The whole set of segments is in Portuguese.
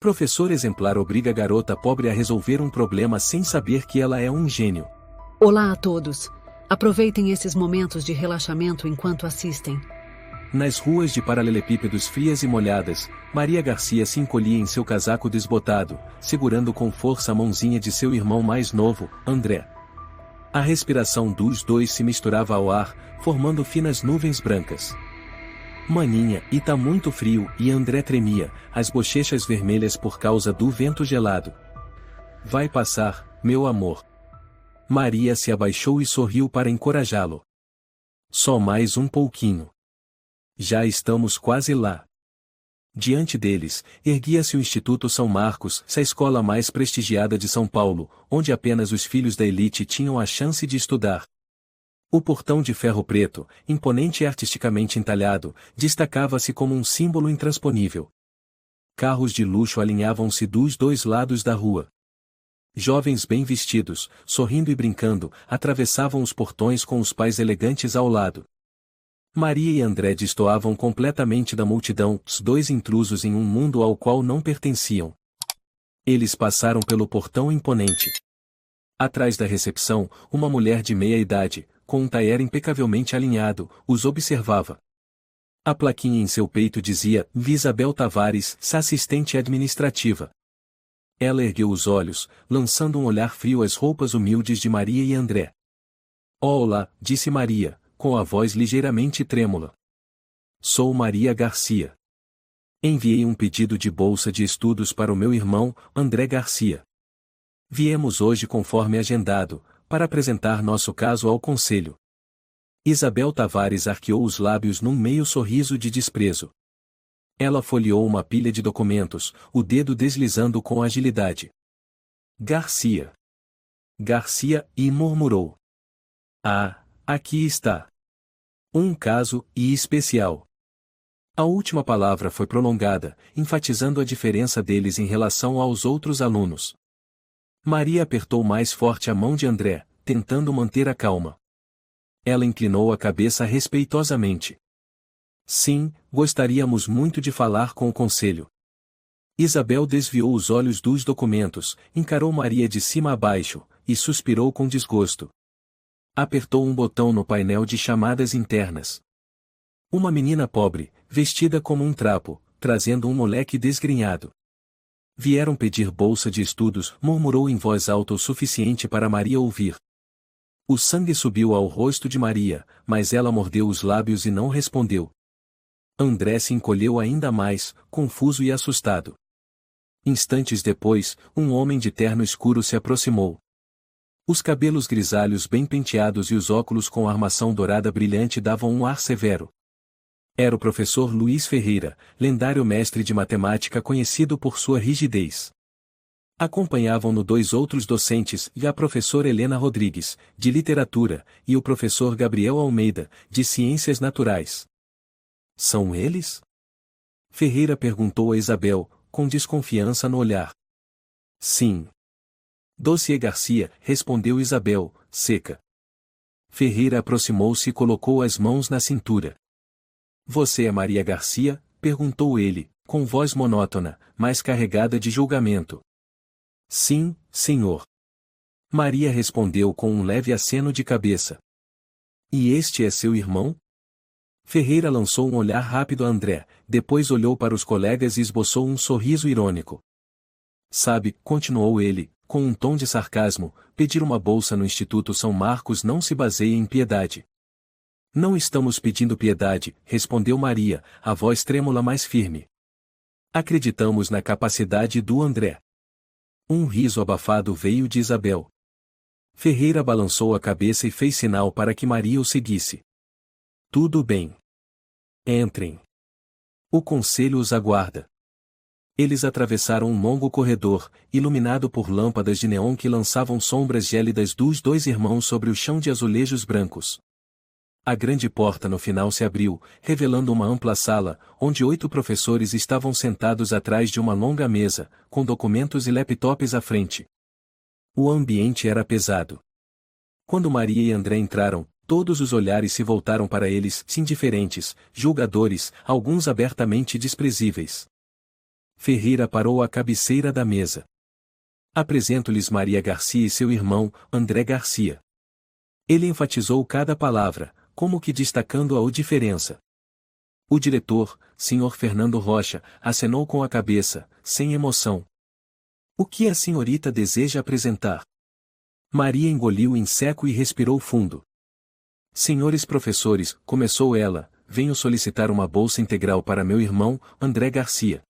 Professor exemplar obriga garota pobre a resolver um problema sem saber que ela é um gênio. Olá a todos. Aproveitem esses momentos de relaxamento enquanto assistem. Nas ruas de paralelepípedos frias e molhadas, Maria Garcia se encolhia em seu casaco desbotado, segurando com força a mãozinha de seu irmão mais novo, André. A respiração dos dois se misturava ao ar, formando finas nuvens brancas. Maninha, e tá muito frio, e André tremia, as bochechas vermelhas por causa do vento gelado. Vai passar, meu amor. Maria se abaixou e sorriu para encorajá-lo. Só mais um pouquinho. Já estamos quase lá. Diante deles, erguia-se o Instituto São Marcos, a escola mais prestigiada de São Paulo, onde apenas os filhos da elite tinham a chance de estudar. O portão de ferro preto, imponente e artisticamente entalhado, destacava-se como um símbolo intransponível. Carros de luxo alinhavam-se dos dois lados da rua. Jovens bem vestidos, sorrindo e brincando, atravessavam os portões com os pais elegantes ao lado. Maria e André destoavam completamente da multidão, os dois intrusos em um mundo ao qual não pertenciam. Eles passaram pelo portão imponente. Atrás da recepção, uma mulher de meia idade, com um taier impecavelmente alinhado, os observava. A plaquinha em seu peito dizia, Isabel Tavares, assistente administrativa. Ela ergueu os olhos, lançando um olhar frio às roupas humildes de Maria e André. Olá, disse Maria, com a voz ligeiramente trêmula. Sou Maria Garcia. Enviei um pedido de bolsa de estudos para o meu irmão, André Garcia. Viemos hoje conforme agendado, para apresentar nosso caso ao conselho. Isabel Tavares arqueou os lábios num meio sorriso de desprezo. Ela folheou uma pilha de documentos, o dedo deslizando com agilidade. Garcia. Garcia, e murmurou. Ah, aqui está. Um caso, e especial. A última palavra foi prolongada, enfatizando a diferença deles em relação aos outros alunos. Maria apertou mais forte a mão de André, tentando manter a calma. Ela inclinou a cabeça respeitosamente. Sim, gostaríamos muito de falar com o conselho. Isabel desviou os olhos dos documentos, encarou Maria de cima a baixo, e suspirou com desgosto. Apertou um botão no painel de chamadas internas. Uma menina pobre, vestida como um trapo, trazendo um moleque desgrenhado. Vieram pedir bolsa de estudos, murmurou em voz alta o suficiente para Maria ouvir. O sangue subiu ao rosto de Maria, mas ela mordeu os lábios e não respondeu. André se encolheu ainda mais, confuso e assustado. Instantes depois, um homem de terno escuro se aproximou. Os cabelos grisalhos bem penteados e os óculos com armação dourada brilhante davam um ar severo. Era o professor Luiz Ferreira, lendário mestre de matemática conhecido por sua rigidez. Acompanhavam-no dois outros docentes, e a professora Helena Rodrigues, de literatura, e o professor Gabriel Almeida, de ciências naturais. São eles? Ferreira perguntou a Isabel, com desconfiança no olhar. Sim. Dossiê Garcia, respondeu Isabel, seca. Ferreira aproximou-se e colocou as mãos na cintura. Você é Maria Garcia? Perguntou ele, com voz monótona, mas carregada de julgamento. Sim, senhor. Maria respondeu com um leve aceno de cabeça. E este é seu irmão? Ferreira lançou um olhar rápido a André, depois olhou para os colegas e esboçou um sorriso irônico. Sabe, continuou ele, com um tom de sarcasmo, pedir uma bolsa no Instituto São Marcos não se baseia em piedade. Não estamos pedindo piedade, respondeu Maria, a voz trêmula mais firme. Acreditamos na capacidade do André. Um riso abafado veio de Isabel. Ferreira balançou a cabeça e fez sinal para que Maria o seguisse. Tudo bem. Entrem. O conselho os aguarda. Eles atravessaram um longo corredor, iluminado por lâmpadas de neon que lançavam sombras gélidas dos dois irmãos sobre o chão de azulejos brancos. A grande porta no final se abriu, revelando uma ampla sala, onde 8 professores estavam sentados atrás de uma longa mesa, com documentos e laptops à frente. O ambiente era pesado. Quando Maria e André entraram, todos os olhares se voltaram para eles, indiferentes, julgadores, alguns abertamente desprezíveis. Ferreira parou à cabeceira da mesa. Apresento-lhes Maria Garcia e seu irmão, André Garcia. Ele enfatizou cada palavra, como que destacando a diferença. O diretor, Sr. Fernando Rocha, acenou com a cabeça, sem emoção. O que a senhorita deseja apresentar? Maria engoliu em seco e respirou fundo. Senhores professores, começou ela, venho solicitar uma bolsa integral para meu irmão, André Garcia.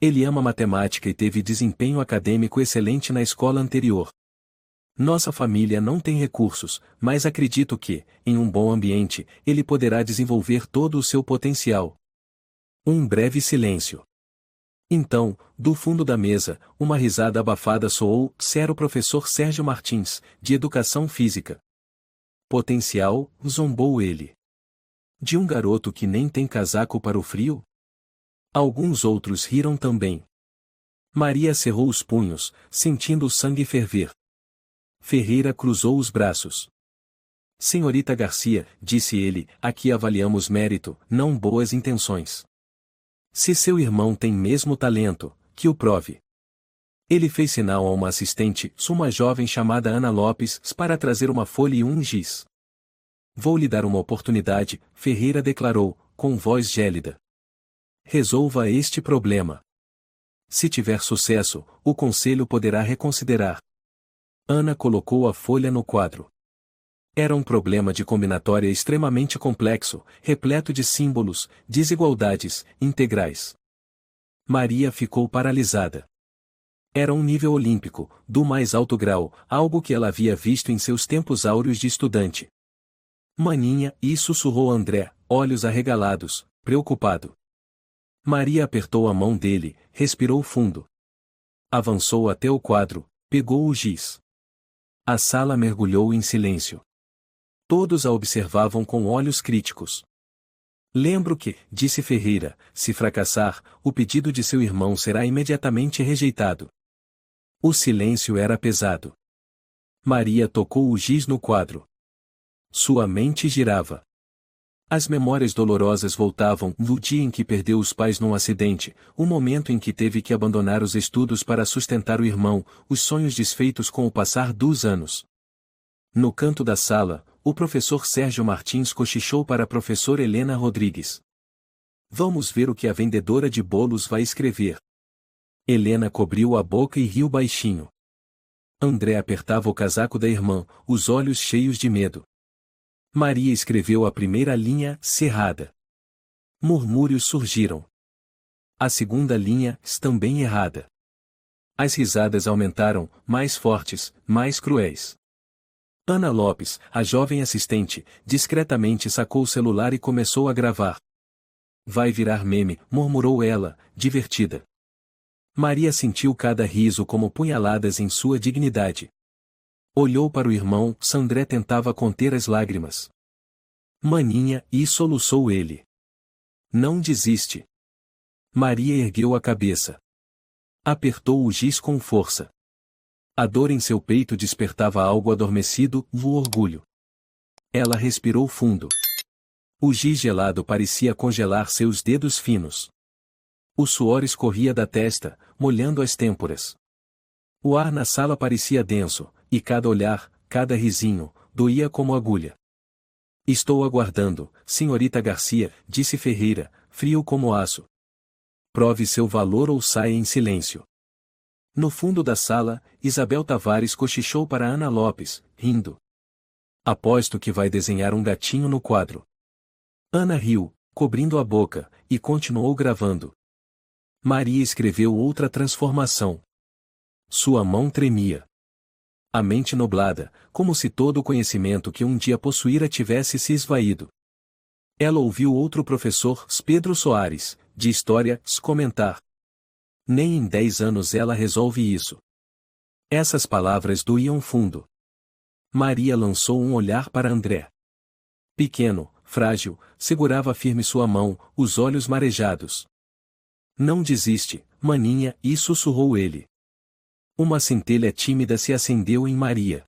Ele ama matemática e teve desempenho acadêmico excelente na escola anterior. Nossa família não tem recursos, mas acredito que, em um bom ambiente, ele poderá desenvolver todo o seu potencial. Um breve silêncio. Então, do fundo da mesa, uma risada abafada soou, era o professor Sérgio Martins, de Educação Física. Potencial, zombou ele. De um garoto que nem tem casaco para o frio? Alguns outros riram também. Maria cerrou os punhos, sentindo o sangue ferver. Ferreira cruzou os braços. Senhorita Garcia, disse ele, aqui avaliamos mérito, não boas intenções. Se seu irmão tem mesmo talento, que o prove. Ele fez sinal a uma assistente, uma jovem chamada Ana Lopes, para trazer uma folha e um giz. Vou lhe dar uma oportunidade, Ferreira declarou, com voz gélida. Resolva este problema. Se tiver sucesso, o conselho poderá reconsiderar. Ana colocou a folha no quadro. Era um problema de combinatória extremamente complexo, repleto de símbolos, desigualdades, integrais. Maria ficou paralisada. Era um nível olímpico, do mais alto grau, algo que ela havia visto em seus tempos áureos de estudante. Maninha, e sussurrou André, olhos arregalados, preocupado. Maria apertou a mão dele, respirou fundo. Avançou até o quadro, pegou o giz. A sala mergulhou em silêncio. Todos a observavam com olhos críticos. Lembro que, disse Ferreira, se fracassar, o pedido de seu irmão será imediatamente rejeitado. O silêncio era pesado. Maria tocou o giz no quadro. Sua mente girava. As memórias dolorosas voltavam no dia em que perdeu os pais num acidente, o momento em que teve que abandonar os estudos para sustentar o irmão, os sonhos desfeitos com o passar dos anos. No canto da sala, o professor Sérgio Martins cochichou para a professora Helena Rodrigues. Vamos ver o que a vendedora de bolos vai escrever. Helena cobriu a boca e riu baixinho. André apertava o casaco da irmã, os olhos cheios de medo. Maria escreveu a primeira linha, cerrada. Murmúrios surgiram. A segunda linha, também errada. As risadas aumentaram, mais fortes, mais cruéis. Ana Lopes, a jovem assistente, discretamente sacou o celular e começou a gravar. Vai virar meme, murmurou ela, divertida. Maria sentiu cada riso como punhaladas em sua dignidade. Olhou para o irmão, Sandré tentava conter as lágrimas. Maninha, e soluçou ele. Não desiste. Maria ergueu a cabeça. Apertou o giz com força. A dor em seu peito despertava algo adormecido, o orgulho. Ela respirou fundo. O giz gelado parecia congelar seus dedos finos. O suor escorria da testa, molhando as têmporas. O ar na sala parecia denso, e cada olhar, cada risinho, doía como agulha. Estou aguardando, senhorita Garcia, disse Ferreira, frio como aço. Prove seu valor ou saia em silêncio. No fundo da sala, Isabel Tavares cochichou para Ana Lopes, rindo. Aposto que vai desenhar um gatinho no quadro. Ana riu, cobrindo a boca, e continuou gravando. Maria escreveu outra transformação. Sua mão tremia. A mente nublada, como se todo o conhecimento que um dia possuíra tivesse se esvaído. Ela ouviu outro professor, Pedro Soares, de História, comentar. Nem em 10 anos ela resolve isso. Essas palavras doíam fundo. Maria lançou um olhar para André. Pequeno, frágil, segurava firme sua mão, os olhos marejados. Não desiste, maninha, e sussurrou ele. Uma centelha tímida se acendeu em Maria.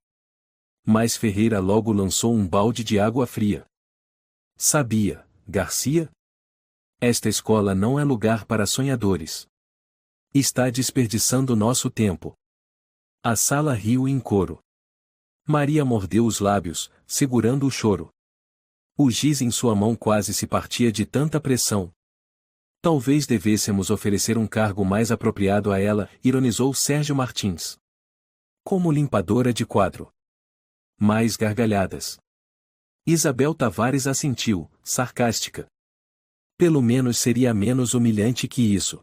Mas Ferreira logo lançou um balde de água fria. Sabia, Garcia? Esta escola não é lugar para sonhadores. Está desperdiçando nosso tempo. A sala riu em coro. Maria mordeu os lábios, segurando o choro. O giz em sua mão quase se partia de tanta pressão. Talvez devêssemos oferecer um cargo mais apropriado a ela, ironizou Sérgio Martins. Como limpadora de quadro. Mais gargalhadas. Isabel Tavares assentiu, sarcástica. Pelo menos seria menos humilhante que isso.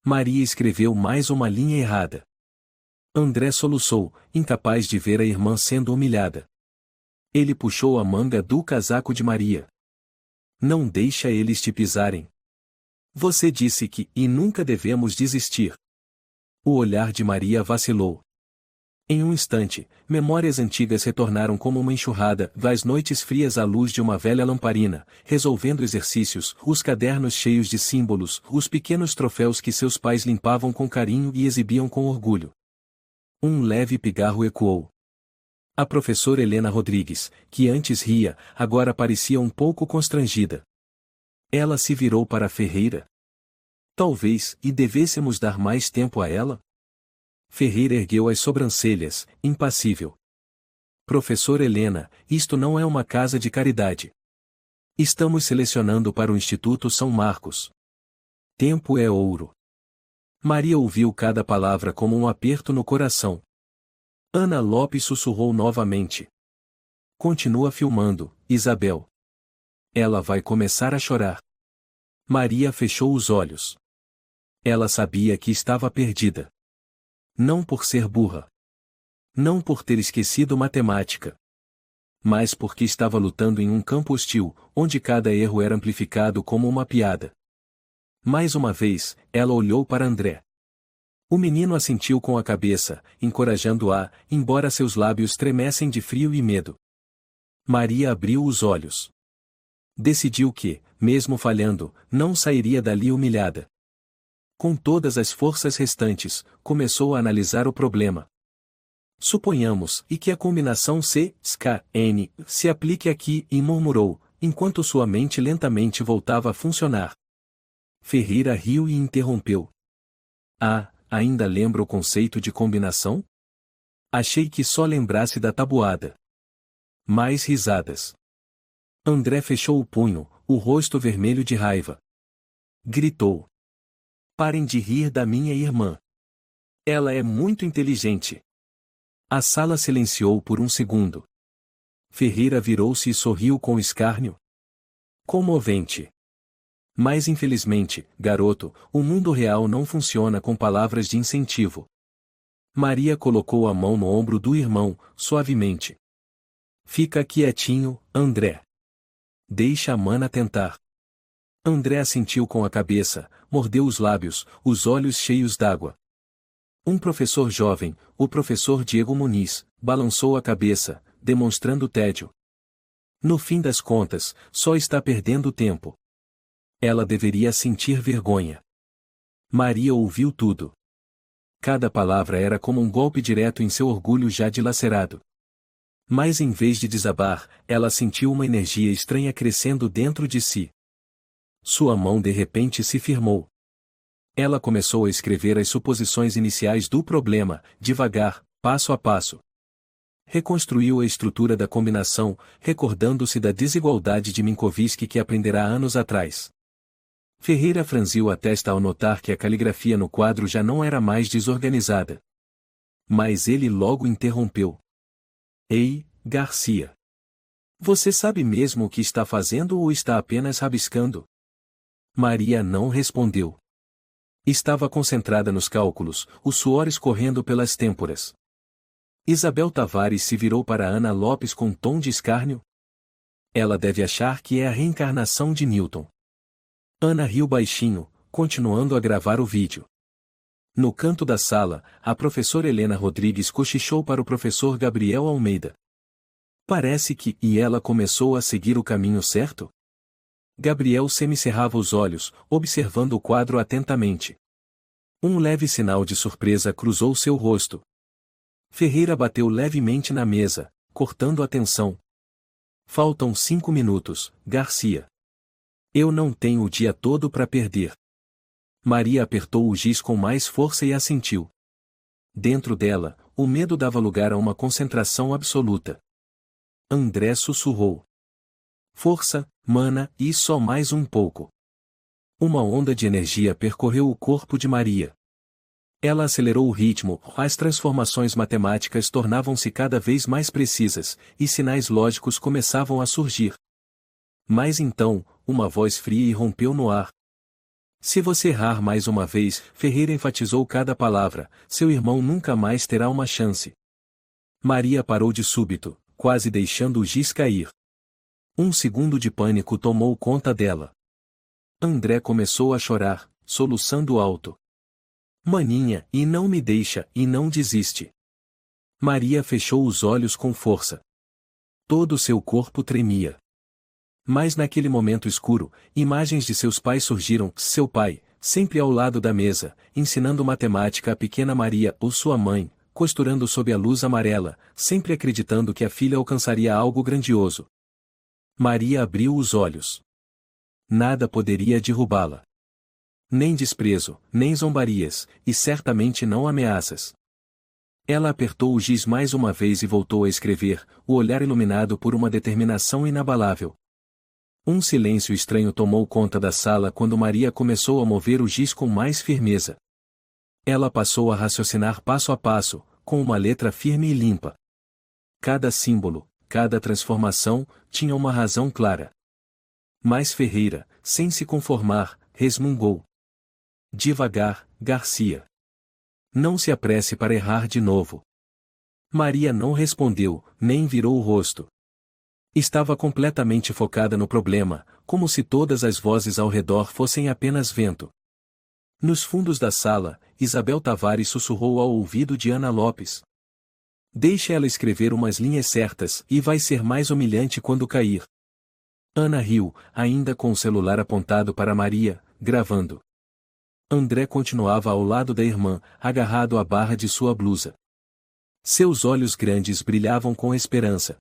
Maria escreveu mais uma linha errada. André soluçou, incapaz de ver a irmã sendo humilhada. Ele puxou a manga do casaco de Maria. Não deixa eles te pisarem. Você disse que, e nunca devemos desistir. O olhar de Maria vacilou. Em um instante, memórias antigas retornaram como uma enxurrada, das noites frias à luz de uma velha lamparina, resolvendo exercícios, os cadernos cheios de símbolos, os pequenos troféus que seus pais limpavam com carinho e exibiam com orgulho. Um leve pigarro ecoou. A professora Helena Rodrigues, que antes ria, agora parecia um pouco constrangida. Ela se virou para Ferreira. Talvez, e devêssemos dar mais tempo a ela? Ferreira ergueu as sobrancelhas, impassível. Professora Helena, isto não é uma casa de caridade. Estamos selecionando para o Instituto São Marcos. Tempo é ouro. Maria ouviu cada palavra como um aperto no coração. Ana Lopes sussurrou novamente. Continua filmando, Isabel. Ela vai começar a chorar. Maria fechou os olhos. Ela sabia que estava perdida. Não por ser burra. Não por ter esquecido matemática. Mas porque estava lutando em um campo hostil, onde cada erro era amplificado como uma piada. Mais uma vez, ela olhou para André. O menino assentiu com a cabeça, encorajando-a, embora seus lábios tremessem de frio e medo. Maria abriu os olhos. Decidiu que, mesmo falhando, não sairia dali humilhada. Com todas as forças restantes, começou a analisar o problema. Suponhamos, e que a combinação C-SK-N se aplique aqui, e murmurou, enquanto sua mente lentamente voltava a funcionar. Ferreira riu e interrompeu. Ah, ainda lembra o conceito de combinação? Achei que só lembrasse da tabuada. Mais risadas. André fechou o punho, o rosto vermelho de raiva. Gritou. Parem de rir da minha irmã. Ela é muito inteligente. A sala silenciou por um segundo. Ferreira virou-se e sorriu com escárnio. Comovente. Mas infelizmente, garoto, o mundo real não funciona com palavras de incentivo. Maria colocou a mão no ombro do irmão, suavemente. Fica quietinho, André. Deixa a mana tentar. André assentiu com a cabeça, mordeu os lábios, os olhos cheios d'água. Um professor jovem, o professor Diego Muniz, balançou a cabeça, demonstrando tédio. No fim das contas, só está perdendo tempo. Ela deveria sentir vergonha. Maria ouviu tudo. Cada palavra era como um golpe direto em seu orgulho já dilacerado. Mas em vez de desabar, ela sentiu uma energia estranha crescendo dentro de si. Sua mão de repente se firmou. Ela começou a escrever as suposições iniciais do problema, devagar, passo a passo. Reconstruiu a estrutura da combinação, recordando-se da desigualdade de Minkowski que aprenderá anos atrás. Ferreira franziu a testa ao notar que a caligrafia no quadro já não era mais desorganizada. Mas ele logo interrompeu. Ei, Garcia. Você sabe mesmo o que está fazendo ou está apenas rabiscando? Maria não respondeu. Estava concentrada nos cálculos, o suor escorrendo pelas têmporas. Isabel Tavares se virou para Ana Lopes com um tom de escárnio. Ela deve achar que é a reencarnação de Newton. Ana riu baixinho, continuando a gravar o vídeo. No canto da sala, a professora Helena Rodrigues cochichou para o professor Gabriel Almeida. Parece que, e ela começou a seguir o caminho certo? Gabriel semicerrava os olhos, observando o quadro atentamente. Um leve sinal de surpresa cruzou seu rosto. Ferreira bateu levemente na mesa, cortando a tensão. Faltam 5 minutos, Garcia. Eu não tenho o dia todo para perder. Maria apertou o giz com mais força e assentiu. Dentro dela, o medo dava lugar a uma concentração absoluta. André sussurrou. Força, mana, e só mais um pouco. Uma onda de energia percorreu o corpo de Maria. Ela acelerou o ritmo, as transformações matemáticas tornavam-se cada vez mais precisas, e sinais lógicos começavam a surgir. Mas então, uma voz fria irrompeu no ar. Se você errar mais uma vez, Ferreira enfatizou cada palavra, seu irmão nunca mais terá uma chance. Maria parou de súbito, quase deixando o giz cair. Um segundo de pânico tomou conta dela. André começou a chorar, soluçando alto. Maninha, e não me deixa, e não desiste. Maria fechou os olhos com força. Todo seu corpo tremia. Mas naquele momento escuro, imagens de seus pais surgiram, seu pai, sempre ao lado da mesa, ensinando matemática à pequena Maria, ou sua mãe, costurando sob a luz amarela, sempre acreditando que a filha alcançaria algo grandioso. Maria abriu os olhos. Nada poderia derrubá-la. Nem desprezo, nem zombarias, e certamente não ameaças. Ela apertou o giz mais uma vez e voltou a escrever, o olhar iluminado por uma determinação inabalável. Um silêncio estranho tomou conta da sala quando Maria começou a mover o giz com mais firmeza. Ela passou a raciocinar passo a passo, com uma letra firme e limpa. Cada símbolo, cada transformação, tinha uma razão clara. Mas Ferreira, sem se conformar, resmungou. Devagar, Garcia. Não se apresse para errar de novo. Maria não respondeu, nem virou o rosto. Estava completamente focada no problema, como se todas as vozes ao redor fossem apenas vento. Nos fundos da sala, Isabel Tavares sussurrou ao ouvido de Ana Lopes. Deixe ela escrever umas linhas certas, e vai ser mais humilhante quando cair. Ana riu, ainda com o celular apontado para Maria, gravando. André continuava ao lado da irmã, agarrado à barra de sua blusa. Seus olhos grandes brilhavam com esperança.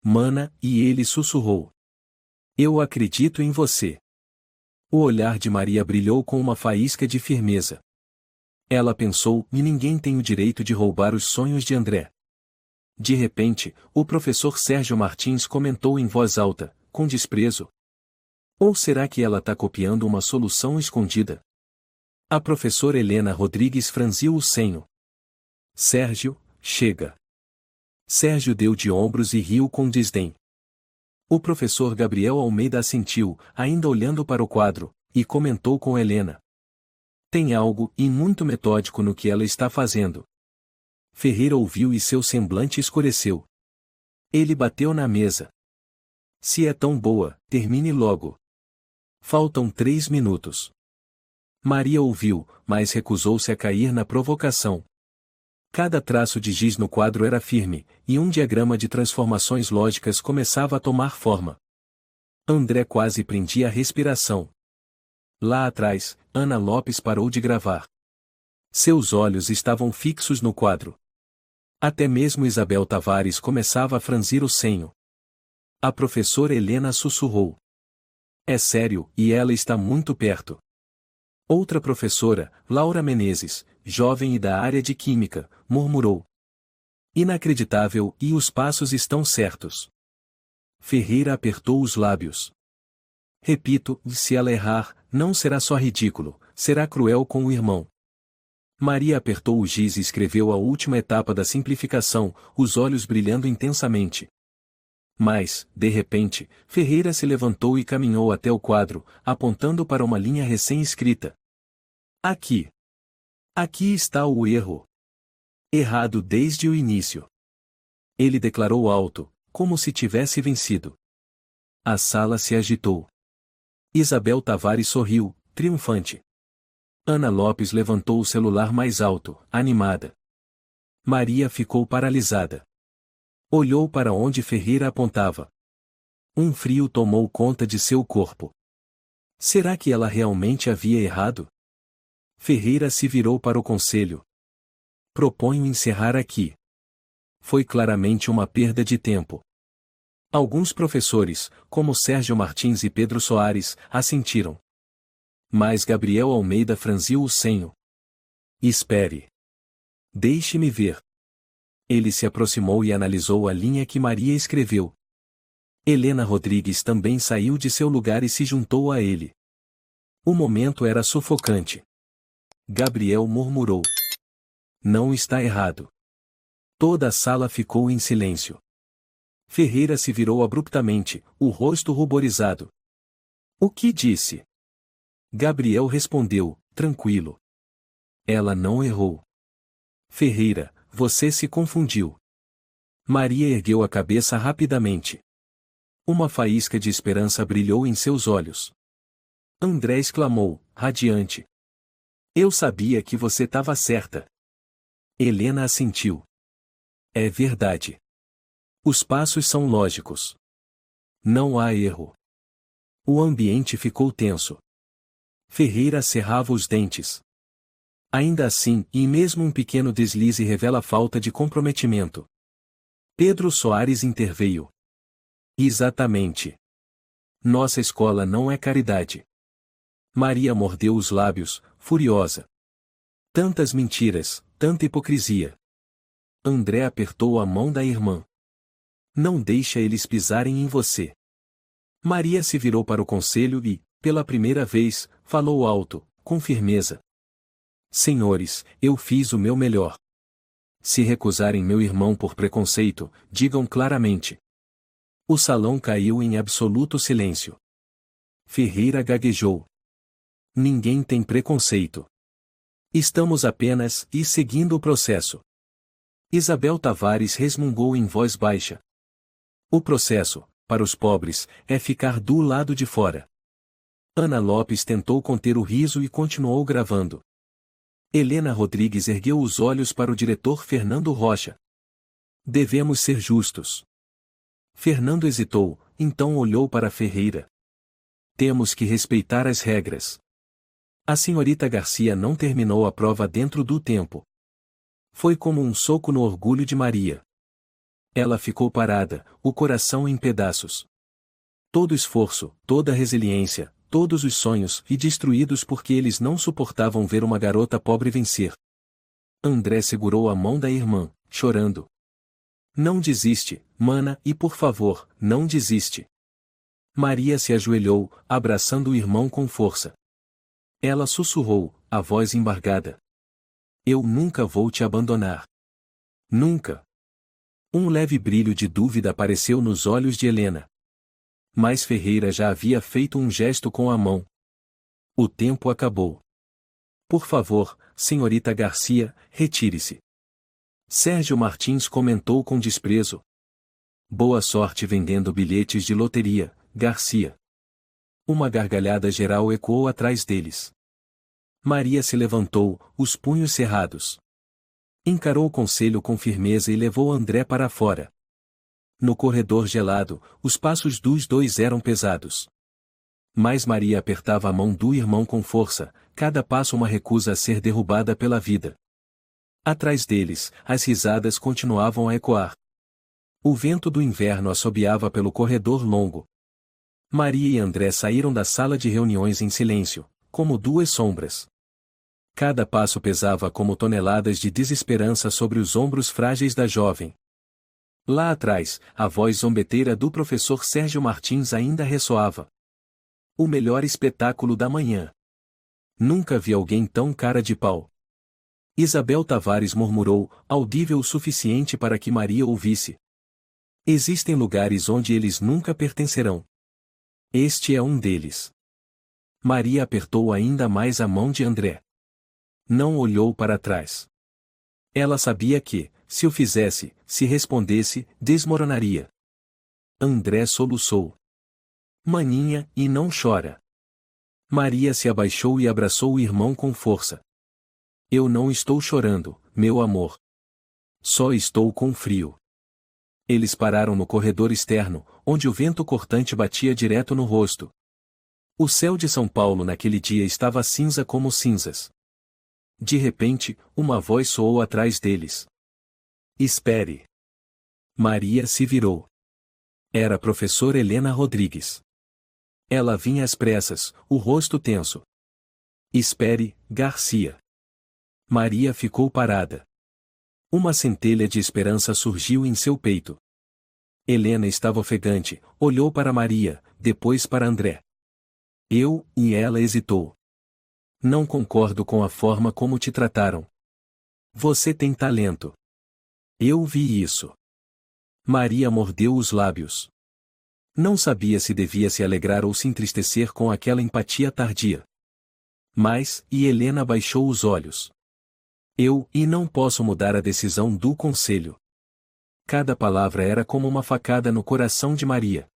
Mana, e ele sussurrou. Eu acredito em você. O olhar de Maria brilhou com uma faísca de firmeza. Ela pensou, e ninguém tem o direito de roubar os sonhos de André. De repente, o professor Sérgio Martins comentou em voz alta, com desprezo. Ou será que ela está copiando uma solução escondida? A professora Helena Rodrigues franziu o senho. Sérgio, chega. Sérgio deu de ombros e riu com desdém. O professor Gabriel Almeida assentiu, ainda olhando para o quadro, e comentou com Helena. Tem algo, e muito metódico no que ela está fazendo. Ferreira ouviu e seu semblante escureceu. Ele bateu na mesa. Se é tão boa, termine logo. Faltam 3 minutos. Maria ouviu, mas recusou-se a cair na provocação. Cada traço de giz no quadro era firme, e um diagrama de transformações lógicas começava a tomar forma. André quase prendia a respiração. Lá atrás, Ana Lopes parou de gravar. Seus olhos estavam fixos no quadro. Até mesmo Isabel Tavares começava a franzir o senho. A professora Helena sussurrou. É sério, e ela está muito perto. Outra professora, Laura Menezes, jovem e da área de química, murmurou. Inacreditável, e os passos estão certos. Ferreira apertou os lábios. Repito, se ela errar, não será só ridículo, será cruel com o irmão. Maria apertou o giz e escreveu a última etapa da simplificação, os olhos brilhando intensamente. Mas, de repente, Ferreira se levantou e caminhou até o quadro, apontando para uma linha recém-escrita. Aqui. Aqui está o erro. Errado desde o início. Ele declarou alto, como se tivesse vencido. A sala se agitou. Isabel Tavares sorriu, triunfante. Ana Lopes levantou o celular mais alto, animada. Maria ficou paralisada. Olhou para onde Ferreira apontava. Um frio tomou conta de seu corpo. Será que ela realmente havia errado? Ferreira se virou para o conselho. Proponho encerrar aqui. Foi claramente uma perda de tempo. Alguns professores, como Sérgio Martins e Pedro Soares, assentiram. Mas Gabriel Almeida franziu o senho. Espere. Deixe-me ver. Ele se aproximou e analisou a linha que Maria escreveu. Helena Rodrigues também saiu de seu lugar e se juntou a ele. O momento era sufocante. Gabriel murmurou. Não está errado. Toda a sala ficou em silêncio. Ferreira se virou abruptamente, o rosto ruborizado. O que disse? Gabriel respondeu, tranquilo. Ela não errou. Ferreira, você se confundiu. Maria ergueu a cabeça rapidamente. Uma faísca de esperança brilhou em seus olhos. André exclamou, radiante. Eu sabia que você estava certa. Helena assentiu. É verdade. Os passos são lógicos. Não há erro. O ambiente ficou tenso. Ferreira cerrava os dentes. Ainda assim, e mesmo um pequeno deslize revela falta de comprometimento. Pedro Soares interveio. Exatamente. Nossa escola não é caridade. Maria mordeu os lábios, furiosa. Tantas mentiras, tanta hipocrisia. André apertou a mão da irmã. Não deixa eles pisarem em você. Maria se virou para o conselho e, pela primeira vez, falou alto, com firmeza. Senhores, eu fiz o meu melhor. Se recusarem meu irmão por preconceito, digam claramente. O salão caiu em absoluto silêncio. Ferreira gaguejou. Ninguém tem preconceito. Estamos apenas seguindo o processo. Isabel Tavares resmungou em voz baixa. O processo, para os pobres, é ficar do lado de fora. Ana Lopes tentou conter o riso e continuou gravando. Helena Rodrigues ergueu os olhos para o diretor Fernando Rocha. Devemos ser justos. Fernando hesitou, então olhou para Ferreira. Temos que respeitar as regras. A senhorita Garcia não terminou a prova dentro do tempo. Foi como um soco no orgulho de Maria. Ela ficou parada, o coração em pedaços. Todo esforço, toda resiliência, todos os sonhos, e destruídos porque eles não suportavam ver uma garota pobre vencer. André segurou a mão da irmã, chorando. Não desiste, mana, e por favor, não desiste. Maria se ajoelhou, abraçando o irmão com força. Ela sussurrou, a voz embargada. Eu nunca vou te abandonar. Nunca. Um leve brilho de dúvida apareceu nos olhos de Helena. Mas Ferreira já havia feito um gesto com a mão. O tempo acabou. Por favor, senhorita Garcia, retire-se. Sérgio Martins comentou com desprezo. Boa sorte vendendo bilhetes de loteria, Garcia. Uma gargalhada geral ecoou atrás deles. Maria se levantou, os punhos cerrados. Encarou o conselho com firmeza e levou André para fora. No corredor gelado, os passos dos dois eram pesados. Mas Maria apertava a mão do irmão com força, cada passo uma recusa a ser derrubada pela vida. Atrás deles, as risadas continuavam a ecoar. O vento do inverno assobiava pelo corredor longo. Maria e André saíram da sala de reuniões em silêncio, como duas sombras. Cada passo pesava como toneladas de desesperança sobre os ombros frágeis da jovem. Lá atrás, a voz zombeteira do professor Sérgio Martins ainda ressoava. O melhor espetáculo da manhã. Nunca vi alguém tão cara de pau. Isabel Tavares murmurou, audível o suficiente para que Maria ouvisse. Existem lugares onde eles nunca pertencerão. Este é um deles. Maria apertou ainda mais a mão de André. Não olhou para trás. Ela sabia que, se o fizesse, se respondesse, desmoronaria. André soluçou. Maninha, e não chora. Maria se abaixou e abraçou o irmão com força. Eu não estou chorando, meu amor. Só estou com frio. Eles pararam no corredor externo, onde o vento cortante batia direto no rosto. O céu de São Paulo naquele dia estava cinza como cinzas. De repente, uma voz soou atrás deles. Espere. Maria se virou. Era a professora Helena Rodrigues. Ela vinha às pressas, o rosto tenso. Espere, Garcia. Maria ficou parada. Uma centelha de esperança surgiu em seu peito. Helena estava ofegante, olhou para Maria, depois para André. E ela hesitou. Não concordo com a forma como te trataram. Você tem talento. Eu vi isso. Maria mordeu os lábios. Não sabia se devia se alegrar ou se entristecer com aquela empatia tardia. Mas, Helena baixou os olhos. E não posso mudar a decisão do conselho. Cada palavra era como uma facada no coração de Maria.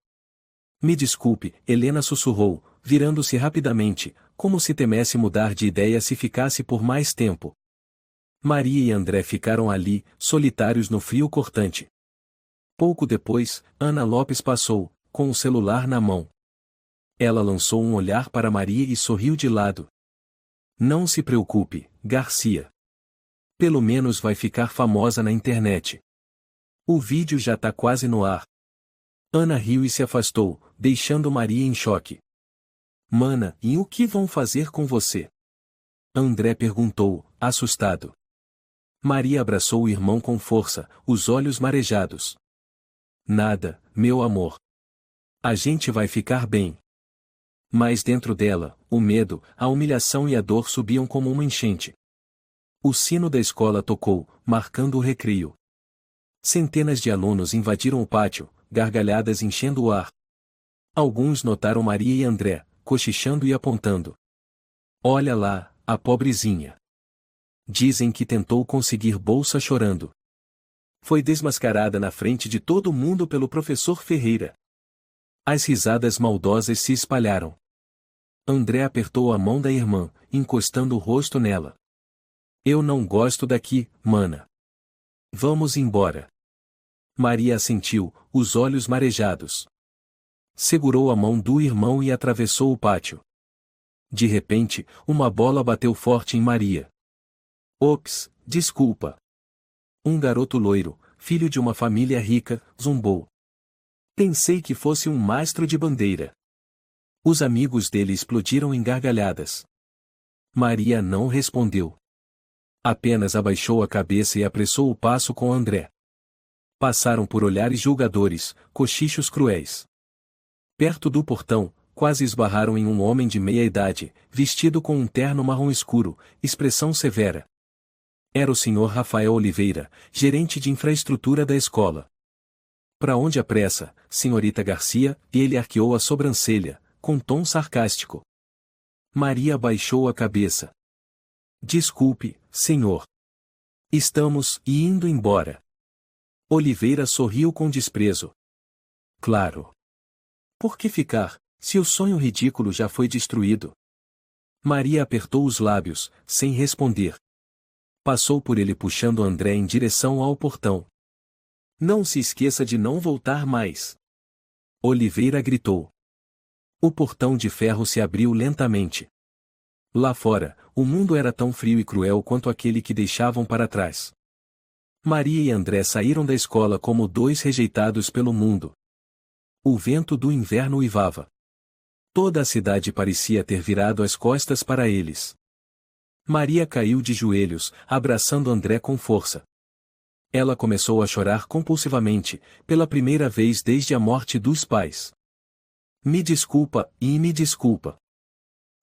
Me desculpe, Helena sussurrou, virando-se rapidamente, como se temesse mudar de ideia se ficasse por mais tempo. Maria e André ficaram ali, solitários no frio cortante. Pouco depois, Ana Lopes passou, com o celular na mão. Ela lançou um olhar para Maria e sorriu de lado. Não se preocupe, Garcia. Pelo menos vai ficar famosa na internet. O vídeo já tá quase no ar. Ana riu e se afastou, deixando Maria em choque. Mana, e o que vão fazer com você? André perguntou, assustado. Maria abraçou o irmão com força, os olhos marejados. Nada, meu amor. A gente vai ficar bem. Mas dentro dela, o medo, a humilhação e a dor subiam como uma enchente. O sino da escola tocou, marcando o recreio. Centenas de alunos invadiram o pátio, gargalhadas enchendo o ar. Alguns notaram Maria e André, cochichando e apontando. Olha lá, a pobrezinha. Dizem que tentou conseguir bolsa chorando. Foi desmascarada na frente de todo mundo pelo professor Ferreira. As risadas maldosas se espalharam. André apertou a mão da irmã, encostando o rosto nela. Eu não gosto daqui, mana. Vamos embora. Maria assentiu, os olhos marejados. Segurou a mão do irmão e atravessou o pátio. De repente, uma bola bateu forte em Maria. Ops, desculpa. Um garoto loiro, filho de uma família rica, zombou. Pensei que fosse um mastro de bandeira. Os amigos dele explodiram em gargalhadas. Maria não respondeu. Apenas abaixou a cabeça e apressou o passo com André. Passaram por olhares julgadores, cochichos cruéis. Perto do portão, quase esbarraram em um homem de meia-idade, vestido com um terno marrom escuro, expressão severa. Era o Sr. Rafael Oliveira, gerente de infraestrutura da escola. Para onde apressa, senhorita Garcia? Ele arqueou a sobrancelha, com tom sarcástico. Maria baixou a cabeça. Desculpe, senhor. Estamos indo embora. Oliveira sorriu com desprezo. Claro. Por que ficar, se o sonho ridículo já foi destruído? Maria apertou os lábios, sem responder. Passou por ele puxando André em direção ao portão. Não se esqueça de não voltar mais. Oliveira gritou. O portão de ferro se abriu lentamente. Lá fora, o mundo era tão frio e cruel quanto aquele que deixavam para trás. Maria e André saíram da escola como dois rejeitados pelo mundo. O vento do inverno uivava. Toda a cidade parecia ter virado as costas para eles. Maria caiu de joelhos, abraçando André com força. Ela começou a chorar compulsivamente, pela primeira vez desde a morte dos pais. Me desculpa, me desculpa.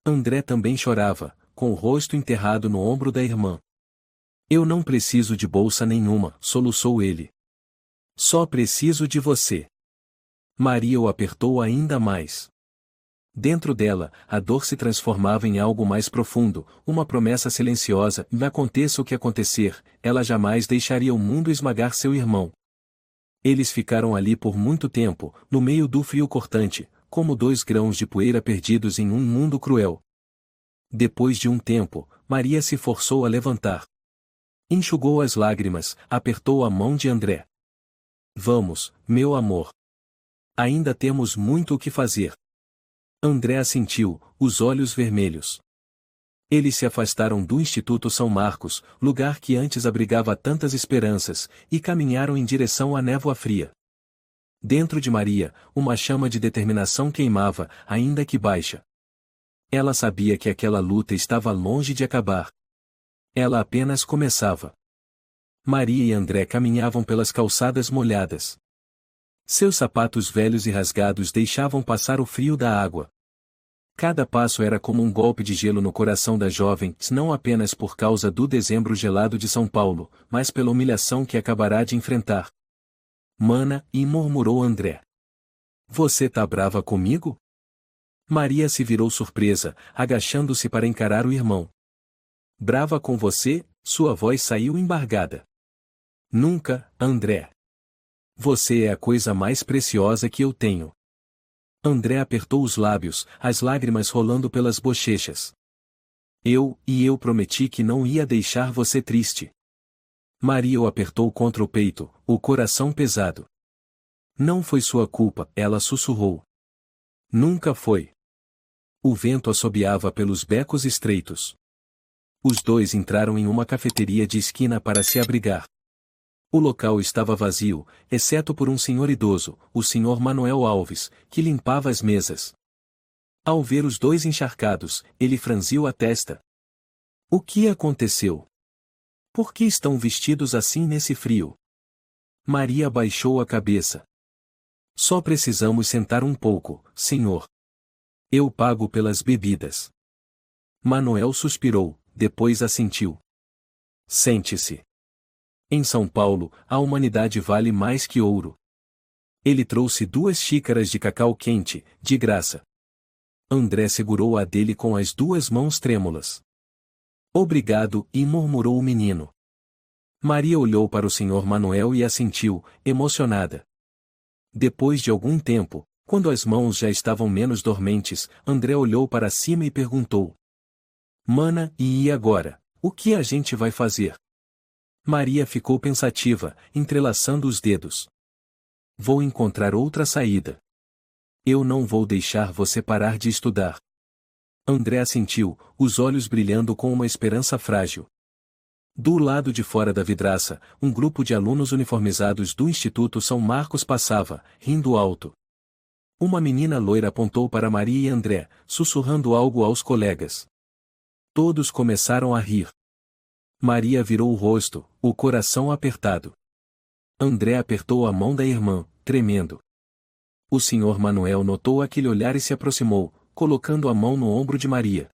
André também chorava, com o rosto enterrado no ombro da irmã. Eu não preciso de bolsa nenhuma, soluçou ele. Só preciso de você. Maria o apertou ainda mais. Dentro dela, a dor se transformava em algo mais profundo, uma promessa silenciosa, e aconteça o que acontecer, ela jamais deixaria o mundo esmagar seu irmão. Eles ficaram ali por muito tempo, no meio do frio cortante, como dois grãos de poeira perdidos em um mundo cruel. Depois de um tempo, Maria se forçou a levantar. Enxugou as lágrimas, apertou a mão de André. Vamos, meu amor. Ainda temos muito o que fazer. André assentiu, os olhos vermelhos. Eles se afastaram do Instituto São Marcos, lugar que antes abrigava tantas esperanças, e caminharam em direção à névoa fria. Dentro de Maria, uma chama de determinação queimava, ainda que baixa. Ela sabia que aquela luta estava longe de acabar. Ela apenas começava. Maria e André caminhavam pelas calçadas molhadas. Seus sapatos velhos e rasgados deixavam passar o frio da água. Cada passo era como um golpe de gelo no coração da jovem, não apenas por causa do dezembro gelado de São Paulo, mas pela humilhação que acabará de enfrentar. Mana, e murmurou André. Você tá brava comigo? Maria se virou surpresa, agachando-se para encarar o irmão. Brava com você? Sua voz saiu embargada. Nunca, André. Você é a coisa mais preciosa que eu tenho. André apertou os lábios, as lágrimas rolando pelas bochechas. Eu prometi que não ia deixar você triste. Maria o apertou contra o peito, o coração pesado. Não foi sua culpa, ela sussurrou. Nunca foi. O vento assobiava pelos becos estreitos. Os dois entraram em uma cafeteria de esquina para se abrigar. O local estava vazio, exceto por um senhor idoso, o senhor Manuel Alves, que limpava as mesas. Ao ver os dois encharcados, ele franziu a testa. O que aconteceu? Por que estão vestidos assim nesse frio? Maria baixou a cabeça. Só precisamos sentar um pouco, senhor. Eu pago pelas bebidas. Manuel suspirou, depois assentiu. Sente-se. Em São Paulo, a humanidade vale mais que ouro. Ele trouxe 2 xícaras de cacau quente, de graça. André segurou a dele com as 2 mãos trêmulas. Obrigado, e murmurou o menino. Maria olhou para o senhor Manuel e assentiu, emocionada. Depois de algum tempo, quando as mãos já estavam menos dormentes, André olhou para cima e perguntou. Mana, e agora, o que a gente vai fazer? Maria ficou pensativa, entrelaçando os dedos. Vou encontrar outra saída. Eu não vou deixar você parar de estudar. André assentiu, os olhos brilhando com uma esperança frágil. Do lado de fora da vidraça, um grupo de alunos uniformizados do Instituto São Marcos passava, rindo alto. Uma menina loira apontou para Maria e André, sussurrando algo aos colegas. Todos começaram a rir. Maria virou o rosto, o coração apertado. André apertou a mão da irmã, tremendo. O senhor Manuel notou aquele olhar e se aproximou, colocando a mão no ombro de Maria.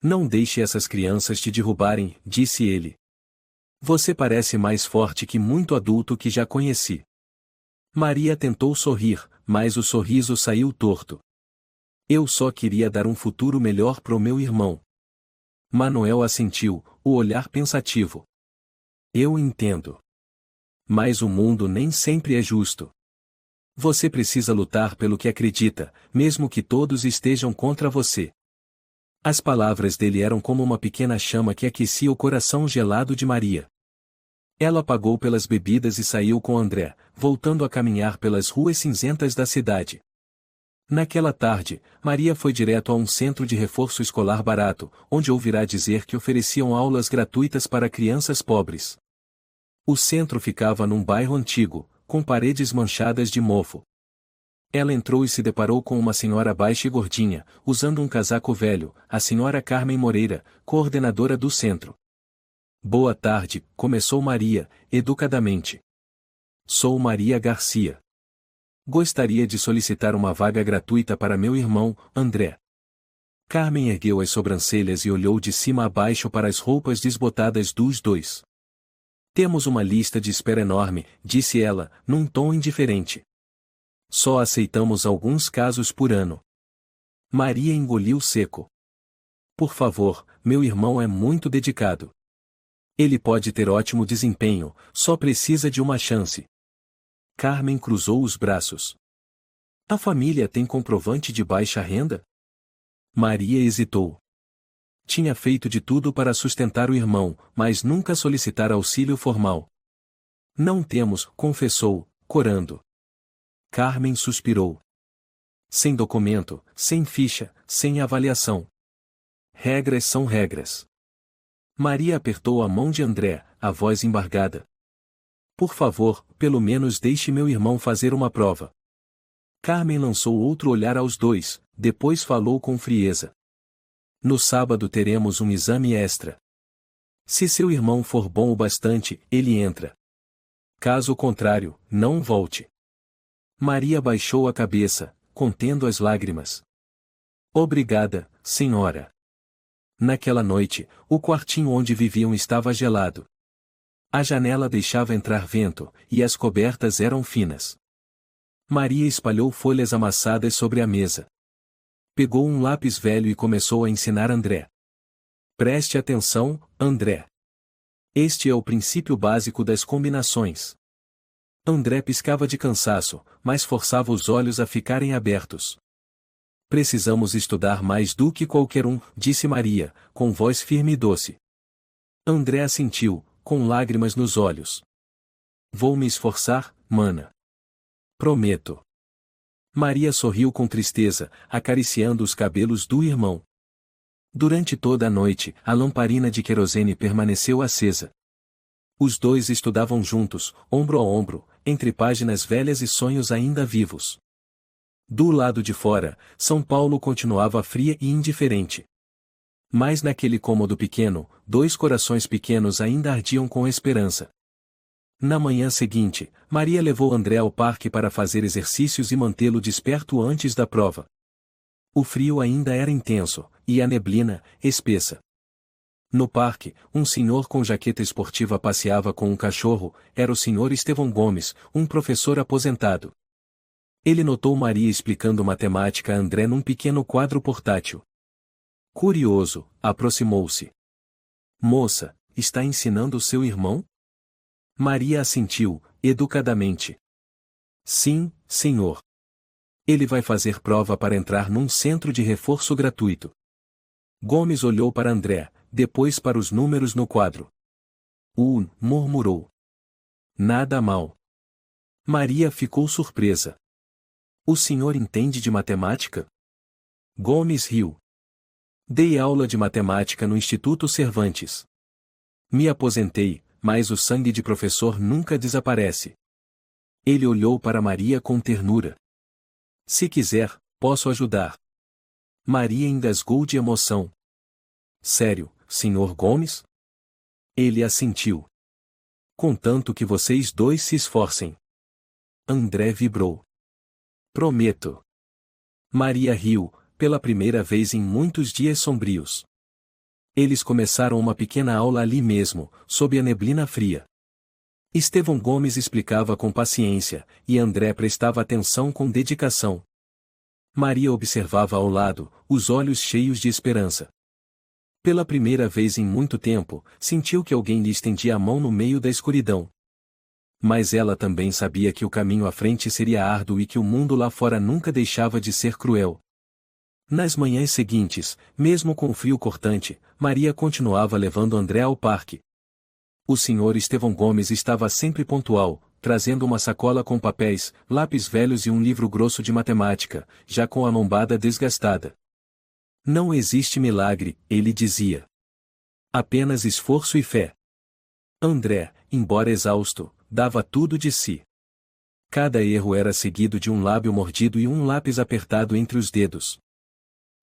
Não deixe essas crianças te derrubarem, disse ele. Você parece mais forte que muito adulto que já conheci. Maria tentou sorrir, mas o sorriso saiu torto. Eu só queria dar um futuro melhor pro meu irmão. Manuel assentiu, o olhar pensativo. Eu entendo. Mas o mundo nem sempre é justo. Você precisa lutar pelo que acredita, mesmo que todos estejam contra você. As palavras dele eram como uma pequena chama que aquecia o coração gelado de Maria. Ela pagou pelas bebidas e saiu com André, voltando a caminhar pelas ruas cinzentas da cidade. Naquela tarde, Maria foi direto a um centro de reforço escolar barato, onde ouvirá dizer que ofereciam aulas gratuitas para crianças pobres. O centro ficava num bairro antigo, com paredes manchadas de mofo. Ela entrou e se deparou com uma senhora baixa e gordinha, usando um casaco velho, a senhora Carmen Moreira, coordenadora do centro. Boa tarde, começou Maria, educadamente. Sou Maria Garcia. Gostaria de solicitar uma vaga gratuita para meu irmão, André. Carmen ergueu as sobrancelhas e olhou de cima a baixo para as roupas desbotadas dos dois. Temos uma lista de espera enorme, disse ela, num tom indiferente. Só aceitamos alguns casos por ano. Maria engoliu seco. Por favor, meu irmão é muito dedicado. Ele pode ter ótimo desempenho, só precisa de uma chance. Carmen cruzou os braços. A família tem comprovante de baixa renda? Maria hesitou. Tinha feito de tudo para sustentar o irmão, mas nunca solicitar auxílio formal. Não temos, confessou, corando. Carmen suspirou. Sem documento, sem ficha, sem avaliação. Regras são regras. Maria apertou a mão de André, a voz embargada. Por favor, pelo menos deixe meu irmão fazer uma prova. Carmen lançou outro olhar aos dois, depois falou com frieza. No sábado teremos um exame extra. Se seu irmão for bom o bastante, ele entra. Caso contrário, não volte. Maria baixou a cabeça, contendo as lágrimas. Obrigada, senhora. Naquela noite, o quartinho onde viviam estava gelado. A janela deixava entrar vento, e as cobertas eram finas. Maria espalhou folhas amassadas sobre a mesa. Pegou um lápis velho e começou a ensinar André. Preste atenção, André. Este é o princípio básico das combinações. André piscava de cansaço, mas forçava os olhos a ficarem abertos. Precisamos estudar mais do que qualquer um, disse Maria, com voz firme e doce. André assentiu, com lágrimas nos olhos. Vou me esforçar, mana. Prometo. Maria sorriu com tristeza, acariciando os cabelos do irmão. Durante toda a noite, a lamparina de querosene permaneceu acesa. Os dois estudavam juntos, ombro a ombro, entre páginas velhas e sonhos ainda vivos. Do lado de fora, São Paulo continuava fria e indiferente. Mas naquele cômodo pequeno, dois corações pequenos ainda ardiam com esperança. Na manhã seguinte, Maria levou André ao parque para fazer exercícios e mantê-lo desperto antes da prova. O frio ainda era intenso, e a neblina, espessa. No parque, um senhor com jaqueta esportiva passeava com um cachorro, era o senhor Estevão Gomes, um professor aposentado. Ele notou Maria explicando matemática a André num pequeno quadro portátil. Curioso, aproximou-se. Moça, está ensinando o seu irmão? Maria assentiu, educadamente. Sim, senhor. Ele vai fazer prova para entrar num centro de reforço gratuito. Gomes olhou para André, depois para os números no quadro. Murmurou. Nada mal. Maria ficou surpresa. O senhor entende de matemática? Gomes riu. Dei aula de matemática no Instituto Cervantes. Me aposentei, mas o sangue de professor nunca desaparece. Ele olhou para Maria com ternura. Se quiser, posso ajudar. Maria engasgou de emoção. Sério, senhor Gomes? Ele assentiu. Contanto que vocês dois se esforcem. André vibrou. Prometo. Maria riu, pela primeira vez em muitos dias sombrios. Eles começaram uma pequena aula ali mesmo, sob a neblina fria. Estevão Gomes explicava com paciência, e André prestava atenção com dedicação. Maria observava ao lado, os olhos cheios de esperança. Pela primeira vez em muito tempo, sentiu que alguém lhe estendia a mão no meio da escuridão. Mas ela também sabia que o caminho à frente seria árduo e que o mundo lá fora nunca deixava de ser cruel. Nas manhãs seguintes, mesmo com o frio cortante, Maria continuava levando André ao parque. O senhor Estevão Gomes estava sempre pontual, trazendo uma sacola com papéis, lápis velhos e um livro grosso de matemática, já com a lombada desgastada. Não existe milagre, ele dizia. Apenas esforço e fé. André, embora exausto, dava tudo de si. Cada erro era seguido de um lábio mordido e um lápis apertado entre os dedos.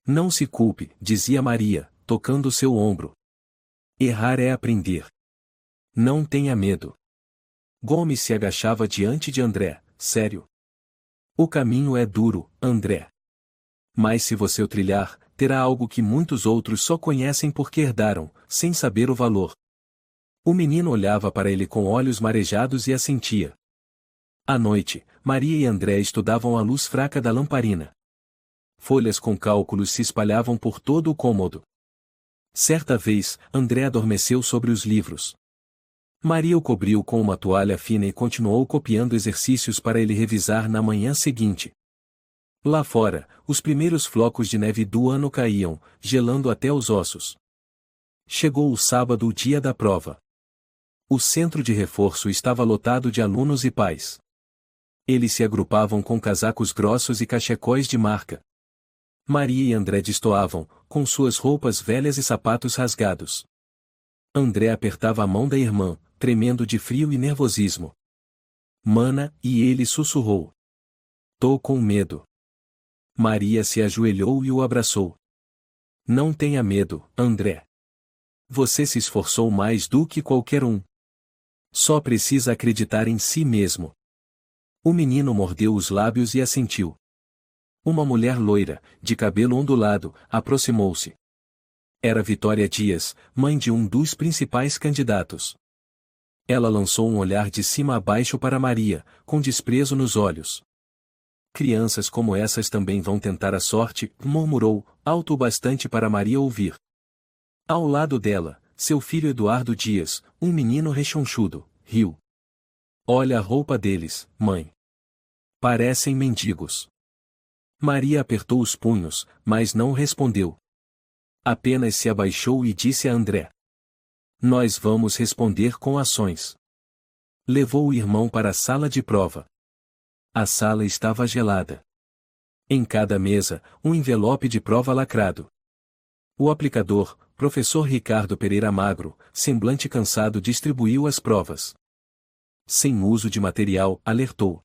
Não se culpe, dizia Maria, tocando seu ombro. Errar é aprender. Não tenha medo. Gomes se agachava diante de André, sério. O caminho é duro, André. Mas se você o trilhar, terá algo que muitos outros só conhecem porque herdaram, sem saber o valor. O menino olhava para ele com olhos marejados e assentia. À noite, Maria e André estudavam à luz fraca da lamparina. Folhas com cálculos se espalhavam por todo o cômodo. Certa vez, André adormeceu sobre os livros. Maria o cobriu com uma toalha fina e continuou copiando exercícios para ele revisar na manhã seguinte. Lá fora, os primeiros flocos de neve do ano caíam, gelando até os ossos. Chegou o sábado, o dia da prova. O centro de reforço estava lotado de alunos e pais. Eles se agrupavam com casacos grossos e cachecóis de marca. Maria e André destoavam, com suas roupas velhas e sapatos rasgados. André apertava a mão da irmã, tremendo de frio e nervosismo. Mana, e ele sussurrou. Tô com medo. Maria se ajoelhou e o abraçou. Não tenha medo, André. Você se esforçou mais do que qualquer um. Só precisa acreditar em si mesmo. O menino mordeu os lábios e assentiu. Uma mulher loira, de cabelo ondulado, aproximou-se. Era Vitória Dias, mãe de um dos principais candidatos. Ela lançou um olhar de cima a baixo para Maria, com desprezo nos olhos. Crianças como essas também vão tentar a sorte, murmurou, alto o bastante para Maria ouvir. Ao lado dela, seu filho Eduardo Dias, um menino rechonchudo, riu. Olha a roupa deles, mãe. Parecem mendigos. Maria apertou os punhos, mas não respondeu. Apenas se abaixou e disse a André. Nós vamos responder com ações. Levou o irmão para a sala de prova. A sala estava gelada. Em cada mesa, um envelope de prova lacrado. O aplicador, professor Ricardo Pereira Magro, semblante cansado, distribuiu as provas. Sem uso de material, alertou.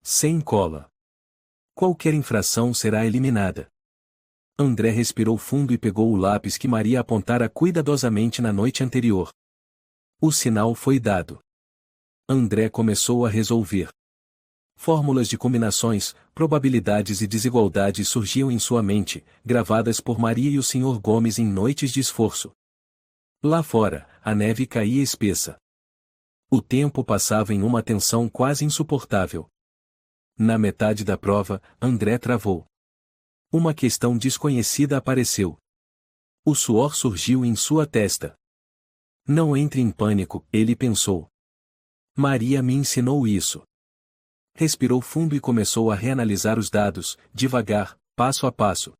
Sem cola. Qualquer infração será eliminada. André respirou fundo e pegou o lápis que Maria apontara cuidadosamente na noite anterior. O sinal foi dado. André começou a resolver. Fórmulas de combinações, probabilidades e desigualdades surgiam em sua mente, gravadas por Maria e o Sr. Gomes em noites de esforço. Lá fora, a neve caía espessa. O tempo passava em uma tensão quase insuportável. Na metade da prova, André travou. Uma questão desconhecida apareceu. O suor surgiu em sua testa. Não entre em pânico, ele pensou. Maria me ensinou isso. Respirou fundo e começou a reanalisar os dados, devagar, passo a passo.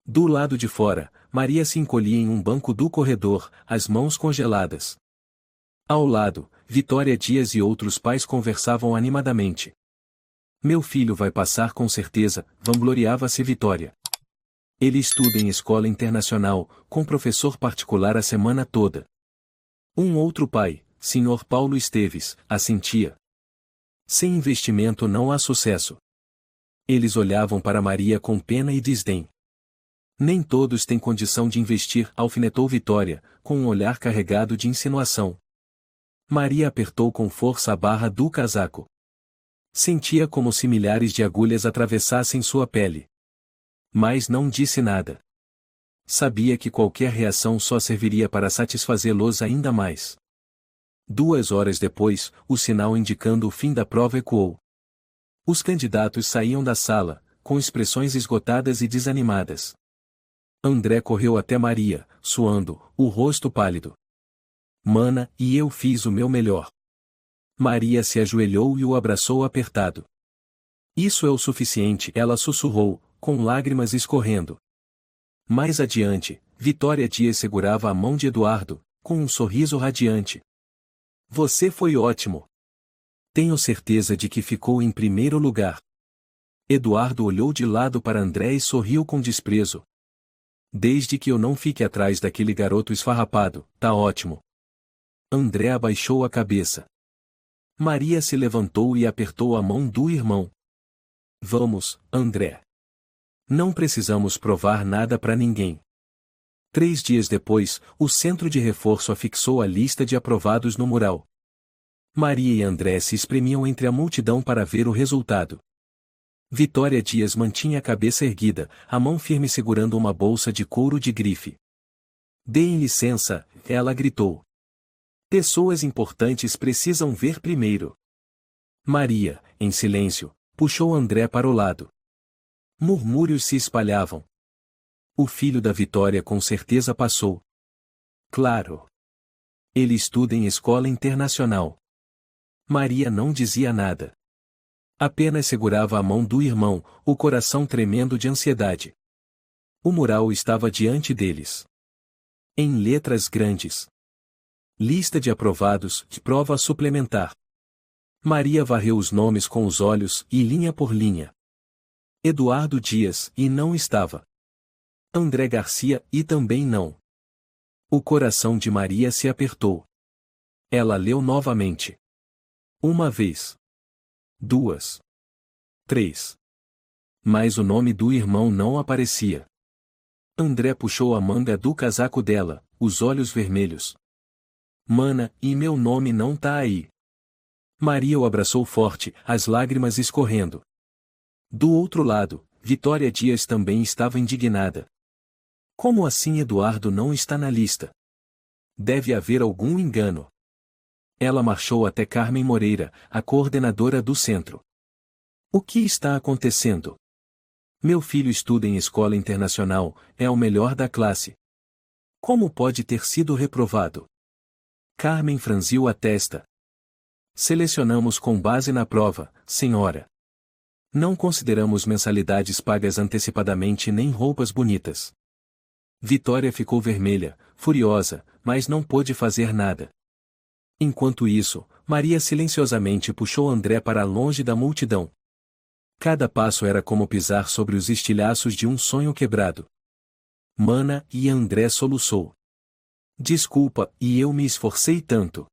Do lado de fora, Maria se encolhia em um banco do corredor, as mãos congeladas. Ao lado, Vitória Dias e outros pais conversavam animadamente. Meu filho vai passar com certeza, vangloriava-se Vitória. Ele estuda em escola internacional, com professor particular a semana toda. Um outro pai, Sr. Paulo Esteves, assentia. Sem investimento não há sucesso. Eles olhavam para Maria com pena e desdém. Nem todos têm condição de investir, alfinetou Vitória, com um olhar carregado de insinuação. Maria apertou com força a barra do casaco. Sentia como se milhares de agulhas atravessassem sua pele. Mas não disse nada. Sabia que qualquer reação só serviria para satisfazê-los ainda mais. 2 horas depois, o sinal indicando o fim da prova ecoou. Os candidatos saíam da sala, com expressões esgotadas e desanimadas. André correu até Maria, suando, o rosto pálido. Mana, e eu fiz o meu melhor. Maria se ajoelhou e o abraçou apertado. Isso é o suficiente, ela sussurrou, com lágrimas escorrendo. Mais adiante, Vitória Dias segurava a mão de Eduardo, com um sorriso radiante. Você foi ótimo. Tenho certeza de que ficou em primeiro lugar. Eduardo olhou de lado para André e sorriu com desprezo. Desde que eu não fique atrás daquele garoto esfarrapado, tá ótimo. André abaixou a cabeça. Maria se levantou e apertou a mão do irmão. Vamos, André. Não precisamos provar nada para ninguém. 3 dias depois, o centro de reforço afixou a lista de aprovados no mural. Maria e André se espremiam entre a multidão para ver o resultado. Vitória Dias mantinha a cabeça erguida, a mão firme segurando uma bolsa de couro de grife. Deem licença, ela gritou. Pessoas importantes precisam ver primeiro. Maria, em silêncio, puxou André para o lado. Murmúrios se espalhavam. O filho da Vitória com certeza passou. Claro. Ele estuda em escola internacional. Maria não dizia nada. Apenas segurava a mão do irmão, o coração tremendo de ansiedade. O mural estava diante deles. Em letras grandes. Lista de aprovados, de prova suplementar. Maria varreu os nomes com os olhos, e linha por linha. Eduardo Dias, e não estava. André Garcia, e também não. O coração de Maria se apertou. Ela leu novamente. 1 vez. 2. 3. Mas o nome do irmão não aparecia. André puxou a manga do casaco dela, os olhos vermelhos. Mana, e meu nome não tá aí. Maria o abraçou forte, as lágrimas escorrendo. Do outro lado, Vitória Dias também estava indignada. Como assim Eduardo não está na lista? Deve haver algum engano. Ela marchou até Carmen Moreira, a coordenadora do centro. O que está acontecendo? Meu filho estuda em escola internacional, é o melhor da classe. Como pode ter sido reprovado? Carmen franziu a testa. Selecionamos com base na prova, senhora. Não consideramos mensalidades pagas antecipadamente nem roupas bonitas. Vitória ficou vermelha, furiosa, mas não pôde fazer nada. Enquanto isso, Maria silenciosamente puxou André para longe da multidão. Cada passo era como pisar sobre os estilhaços de um sonho quebrado. Mana, e André soluçou. Desculpa, e eu me esforcei tanto.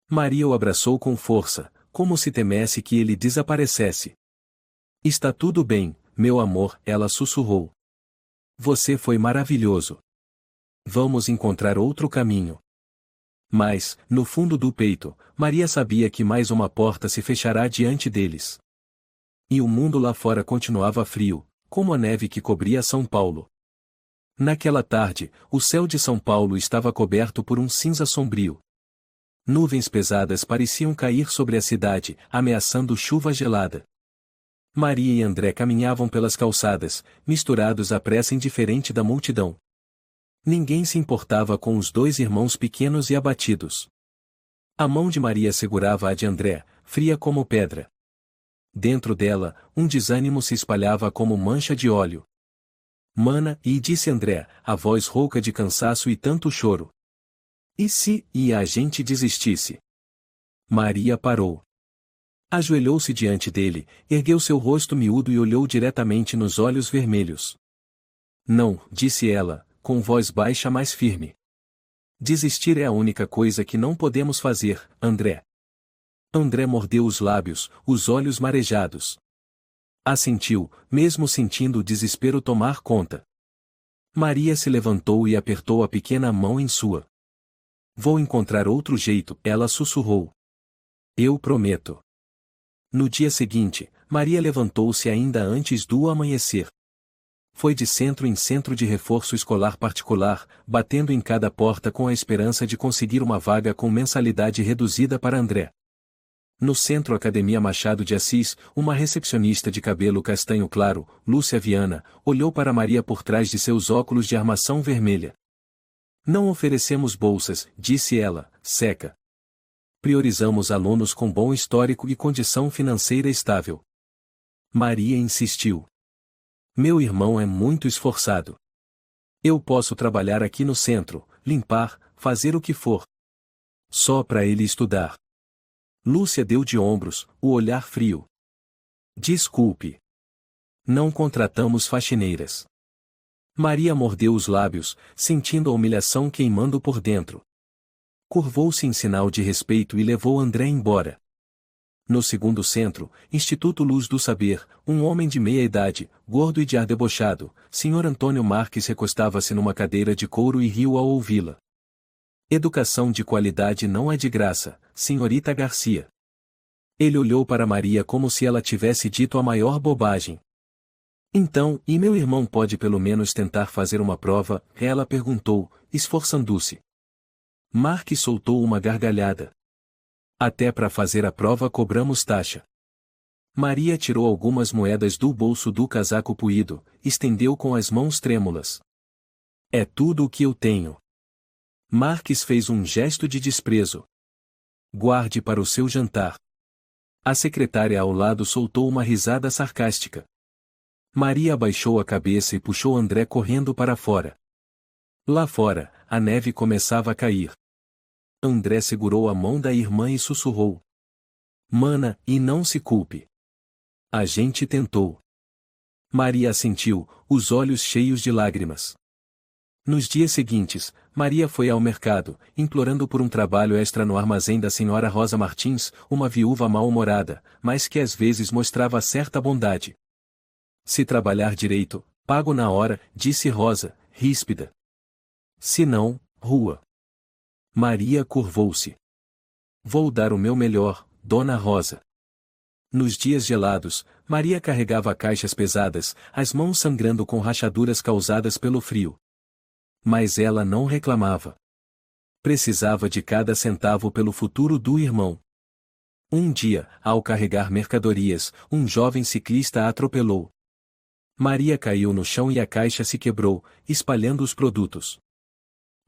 Maria o abraçou com força, como se temesse que ele desaparecesse. Está tudo bem, meu amor, ela sussurrou. Você foi maravilhoso. Vamos encontrar outro caminho. Mas, no fundo do peito, Maria sabia que mais uma porta se fechará diante deles. E o mundo lá fora continuava frio, como a neve que cobria São Paulo. Naquela tarde, o céu de São Paulo estava coberto por um cinza sombrio. Nuvens pesadas pareciam cair sobre a cidade, ameaçando chuva gelada. Maria e André caminhavam pelas calçadas, misturados à pressa indiferente da multidão. Ninguém se importava com os dois irmãos pequenos e abatidos. A mão de Maria segurava a de André, fria como pedra. Dentro dela, um desânimo se espalhava como mancha de óleo. Mana, e disse André, a voz rouca de cansaço e tanto choro. E se a gente desistisse? Maria parou. Ajoelhou-se diante dele, ergueu seu rosto miúdo e olhou diretamente nos olhos vermelhos. Não, disse ela, com voz baixa mais firme. Desistir é a única coisa que não podemos fazer, André. André mordeu os lábios, os olhos marejados. Assentiu, mesmo sentindo o desespero tomar conta. Maria se levantou e apertou a pequena mão em sua. Vou encontrar outro jeito, ela sussurrou. Eu prometo. No dia seguinte, Maria levantou-se ainda antes do amanhecer. Foi de centro em centro de reforço escolar particular, batendo em cada porta com a esperança de conseguir uma vaga com mensalidade reduzida para André. No Centro Academia Machado de Assis, uma recepcionista de cabelo castanho claro, Lúcia Viana, olhou para Maria por trás de seus óculos de armação vermelha. Não oferecemos bolsas, disse ela, seca. Priorizamos alunos com bom histórico e condição financeira estável. Maria insistiu. Meu irmão é muito esforçado. Eu posso trabalhar aqui no centro, limpar, fazer o que for. Só para ele estudar. Lúcia deu de ombros, o olhar frio. Desculpe. Não contratamos faxineiras. Maria mordeu os lábios, sentindo a humilhação queimando por dentro. Curvou-se em sinal de respeito e levou André embora. No segundo centro, Instituto Luz do Saber, um homem de meia idade, gordo e de ar debochado, Sr. Antônio Marques recostava-se numa cadeira de couro e riu ao ouvi-la. Educação de qualidade não é de graça, senhorita Garcia. Ele olhou para Maria como se ela tivesse dito a maior bobagem. Então, e meu irmão pode pelo menos tentar fazer uma prova? Ela perguntou, esforçando-se. Marques soltou uma gargalhada. Até para fazer a prova cobramos taxa. Maria tirou algumas moedas do bolso do casaco puído, estendeu com as mãos trêmulas. É tudo o que eu tenho. Marques fez um gesto de desprezo. Guarde para o seu jantar. A secretária ao lado soltou uma risada sarcástica. Maria abaixou a cabeça e puxou André correndo para fora. Lá fora, a neve começava a cair. André segurou a mão da irmã e sussurrou. Mana, e não se culpe. A gente tentou. Maria assentiu, os olhos cheios de lágrimas. Nos dias seguintes, Maria foi ao mercado, implorando por um trabalho extra no armazém da senhora Rosa Martins, uma viúva mal-humorada, mas que às vezes mostrava certa bondade. Se trabalhar direito, Pago na hora, disse Rosa, ríspida. Se não, rua. Maria curvou-se. Vou dar o meu melhor, Dona Rosa. Nos dias gelados, Maria carregava caixas pesadas, as mãos sangrando com rachaduras causadas pelo frio. Mas ela não reclamava. Precisava de cada centavo pelo futuro do irmão. Um dia, ao carregar mercadorias, um jovem ciclista a atropelou. Maria caiu no chão e a caixa se quebrou, espalhando os produtos.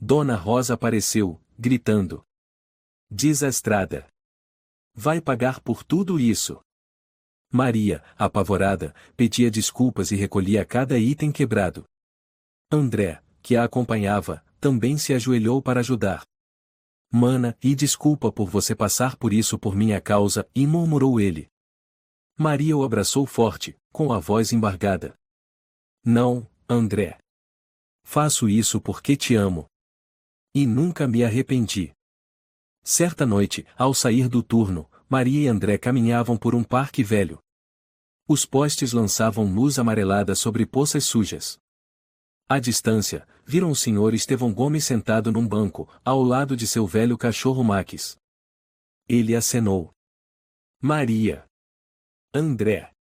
Dona Rosa apareceu, gritando. Desastrada. Vai pagar por tudo isso. Maria, apavorada, pedia desculpas e recolhia cada item quebrado. André, que a acompanhava, também se ajoelhou para ajudar. Mana, e desculpa por você passar por isso por minha causa, e murmurou ele. Maria o abraçou forte, com a voz embargada. Não, André. Faço isso porque te amo. E nunca me arrependi. Certa noite, ao sair do turno, Maria e André caminhavam por um parque velho. Os postes lançavam luz amarelada sobre poças sujas. À distância, viram o Sr. Estevão Gomes sentado num banco, ao lado de seu velho cachorro Max. Ele acenou. Maria. André.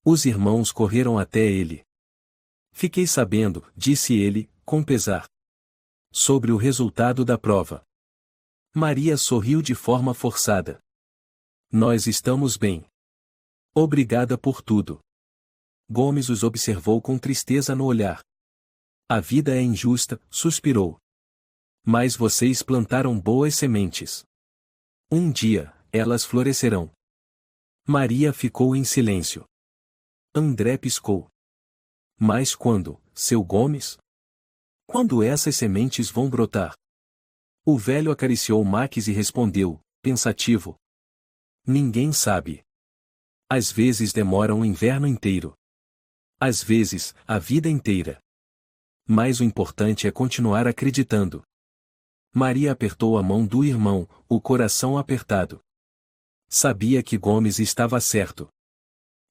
Os irmãos correram até ele. Fiquei sabendo, disse ele, com pesar, sobre o resultado da prova. Maria sorriu de forma forçada. Nós estamos bem. Obrigada por tudo. Gomes os observou com tristeza no olhar. A vida é injusta, suspirou. Mas vocês plantaram boas sementes. Um dia, elas florescerão. Maria ficou em silêncio. André piscou. Mas quando, seu Gomes? Quando essas sementes vão brotar? O velho acariciou Max e respondeu, pensativo. Ninguém sabe. Às vezes demora um inverno inteiro. Às vezes, a vida inteira. Mas o importante é continuar acreditando. Maria apertou a mão do irmão, o coração apertado. Sabia que Gomes estava certo.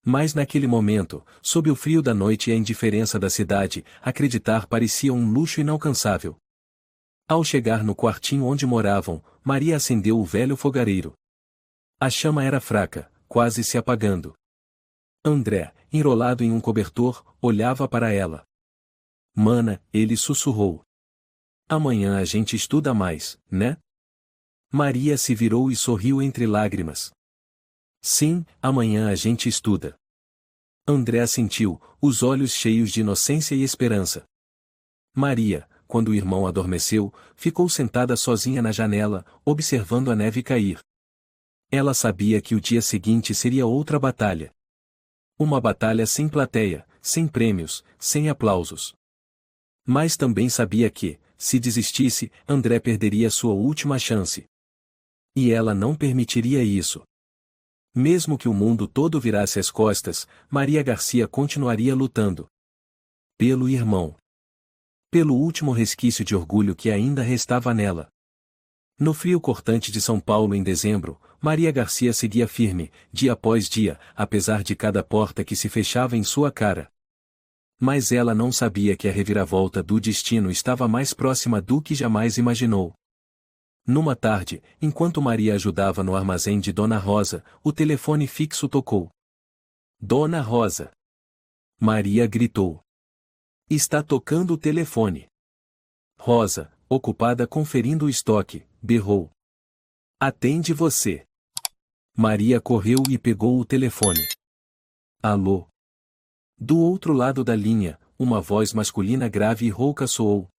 Mas naquele momento, sob o frio da noite e a indiferença da cidade, acreditar parecia um luxo inalcançável. Ao chegar no quartinho onde moravam, Maria acendeu o velho fogareiro. A chama era fraca, quase se apagando. André, enrolado em um cobertor, olhava para ela. Mana, ele sussurrou. Amanhã a gente estuda mais, né? Maria se virou e sorriu entre lágrimas. Sim, amanhã a gente estuda. André assentiu, os olhos cheios de inocência e esperança. Maria, quando o irmão adormeceu, ficou sentada sozinha na janela, observando a neve cair. Ela sabia que o dia seguinte seria outra batalha. Uma batalha sem plateia, sem prêmios, sem aplausos. Mas também sabia que, se desistisse, André perderia sua última chance. E ela não permitiria isso. Mesmo que o mundo todo virasse as costas, Maria Garcia continuaria lutando. Pelo irmão. Pelo último resquício de orgulho que ainda restava nela. No frio cortante de São Paulo em dezembro, Maria Garcia seguia firme, dia após dia, apesar de cada porta que se fechava em sua cara. Mas ela não sabia que a reviravolta do destino estava mais próxima do que jamais imaginou. Numa tarde, enquanto Maria ajudava no armazém de Dona Rosa, o telefone fixo tocou. Dona Rosa! Maria gritou. Está tocando o telefone. Rosa, ocupada conferindo o estoque, berrou. Atende você. Maria correu e pegou o telefone. Alô? Do outro lado da linha, uma voz masculina grave e rouca soou.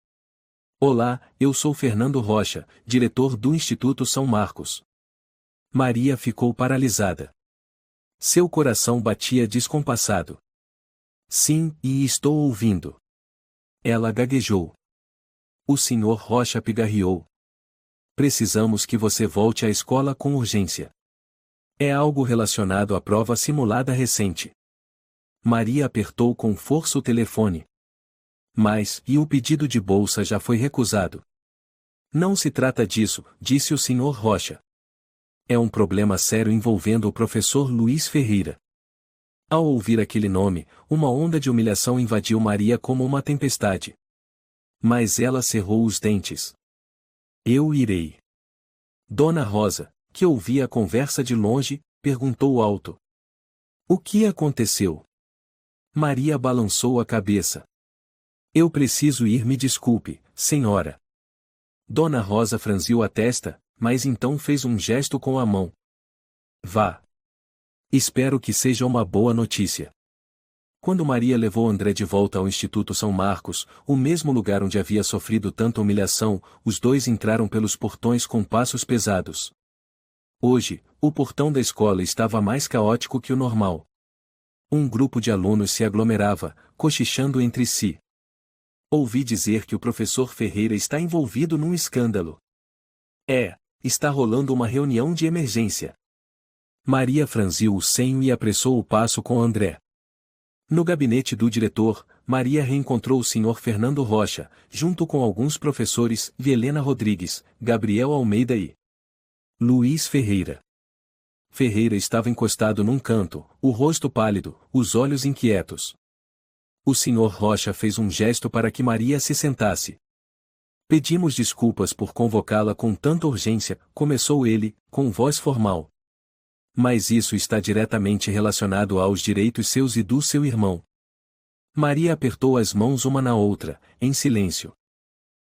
Olá, eu sou Fernando Rocha, diretor do Instituto São Marcos. Maria ficou paralisada. Seu coração batia descompassado. Sim, e estou ouvindo. Ela gaguejou. O Sr. Rocha pigarreou. Precisamos que você volte à escola com urgência. É algo relacionado à prova simulada recente. Maria apertou com força o telefone. Mas, e o pedido de bolsa já foi recusado. Não se trata disso, disse o Sr. Rocha. É um problema sério envolvendo o professor Luiz Ferreira. Ao ouvir aquele nome, uma onda de humilhação invadiu Maria como uma tempestade. Mas ela cerrou os dentes. Eu irei. Dona Rosa, que ouvia a conversa de longe, perguntou alto. O que aconteceu? Maria balançou a cabeça. Eu preciso ir, me desculpe, senhora. Dona Rosa franziu a testa, mas então fez um gesto com a mão. Vá. Espero que seja uma boa notícia. Quando Maria levou André de volta ao Instituto São Marcos, o mesmo lugar onde havia sofrido tanta humilhação, os dois entraram pelos portões com passos pesados. Hoje, o portão da escola estava mais caótico que o normal. Um grupo de alunos se aglomerava, cochichando entre si. Ouvi dizer que o professor Ferreira está envolvido num escândalo. Está rolando uma reunião de emergência. Maria franziu o senho e apressou o passo com André. No gabinete do diretor, Maria reencontrou o Sr. Fernando Rocha, junto com alguns professores, Helena Rodrigues, Gabriel Almeida e Luiz Ferreira. Ferreira estava encostado num canto, o rosto pálido, os olhos inquietos. O Sr. Rocha fez um gesto para que Maria se sentasse. Pedimos desculpas por convocá-la com tanta urgência, começou ele, com voz formal. Mas isso está diretamente relacionado aos direitos seus e do seu irmão. Maria apertou as mãos uma na outra, em silêncio.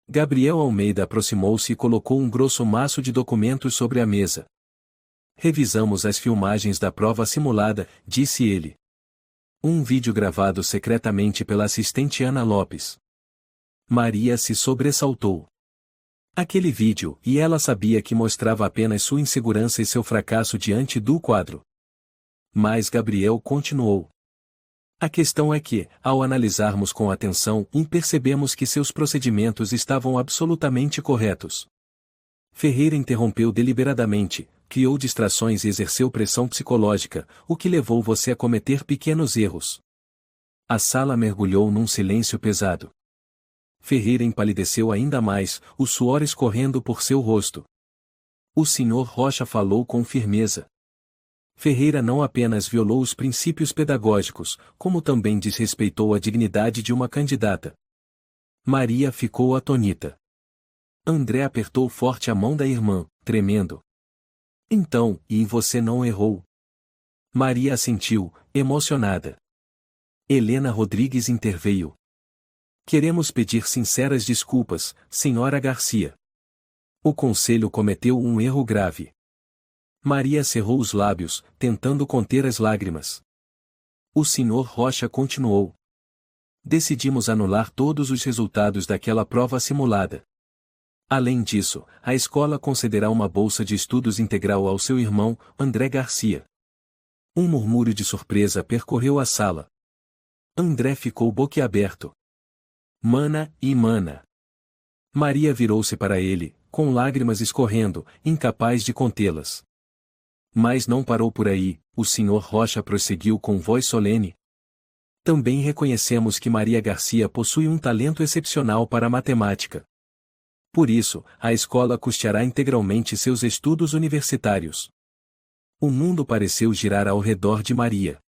Gabriel Almeida aproximou-se e colocou um grosso maço de documentos sobre a mesa. Revisamos as filmagens da prova simulada, disse ele. Um vídeo gravado secretamente pela assistente Ana Lopes. Maria se sobressaltou. Aquele vídeo, e ela sabia que mostrava apenas sua insegurança e seu fracasso diante do quadro. Mas Gabriel continuou. A questão é que, ao analisarmos com atenção, percebemos que seus procedimentos estavam absolutamente corretos. Ferreira interrompeu deliberadamente, criou distrações e exerceu pressão psicológica, o que levou você a cometer pequenos erros. A sala mergulhou num silêncio pesado. Ferreira empalideceu ainda mais, o suor escorrendo por seu rosto. O Sr. Rocha falou com firmeza. Ferreira não apenas violou os princípios pedagógicos, como também desrespeitou a dignidade de uma candidata. Maria ficou atônita. André apertou forte a mão da irmã, tremendo. Então, e você não errou? Maria assentiu, emocionada. Helena Rodrigues interveio. Queremos pedir sinceras desculpas, Sra. Garcia. O conselho cometeu um erro grave. Maria cerrou os lábios, tentando conter as lágrimas. O Sr. Rocha continuou. Decidimos anular todos os resultados daquela prova simulada. Além disso, a escola concederá uma bolsa de estudos integral ao seu irmão, André Garcia. Um murmúrio de surpresa percorreu a sala. André ficou boquiaberto. Mana. Maria virou-se para ele, com lágrimas escorrendo, incapaz de contê-las. Mas não parou por aí, o Sr. Rocha prosseguiu com voz solene. Também reconhecemos que Maria Garcia possui um talento excepcional para a matemática. Por isso, a escola custeará integralmente seus estudos universitários. O mundo pareceu girar ao redor de Maria.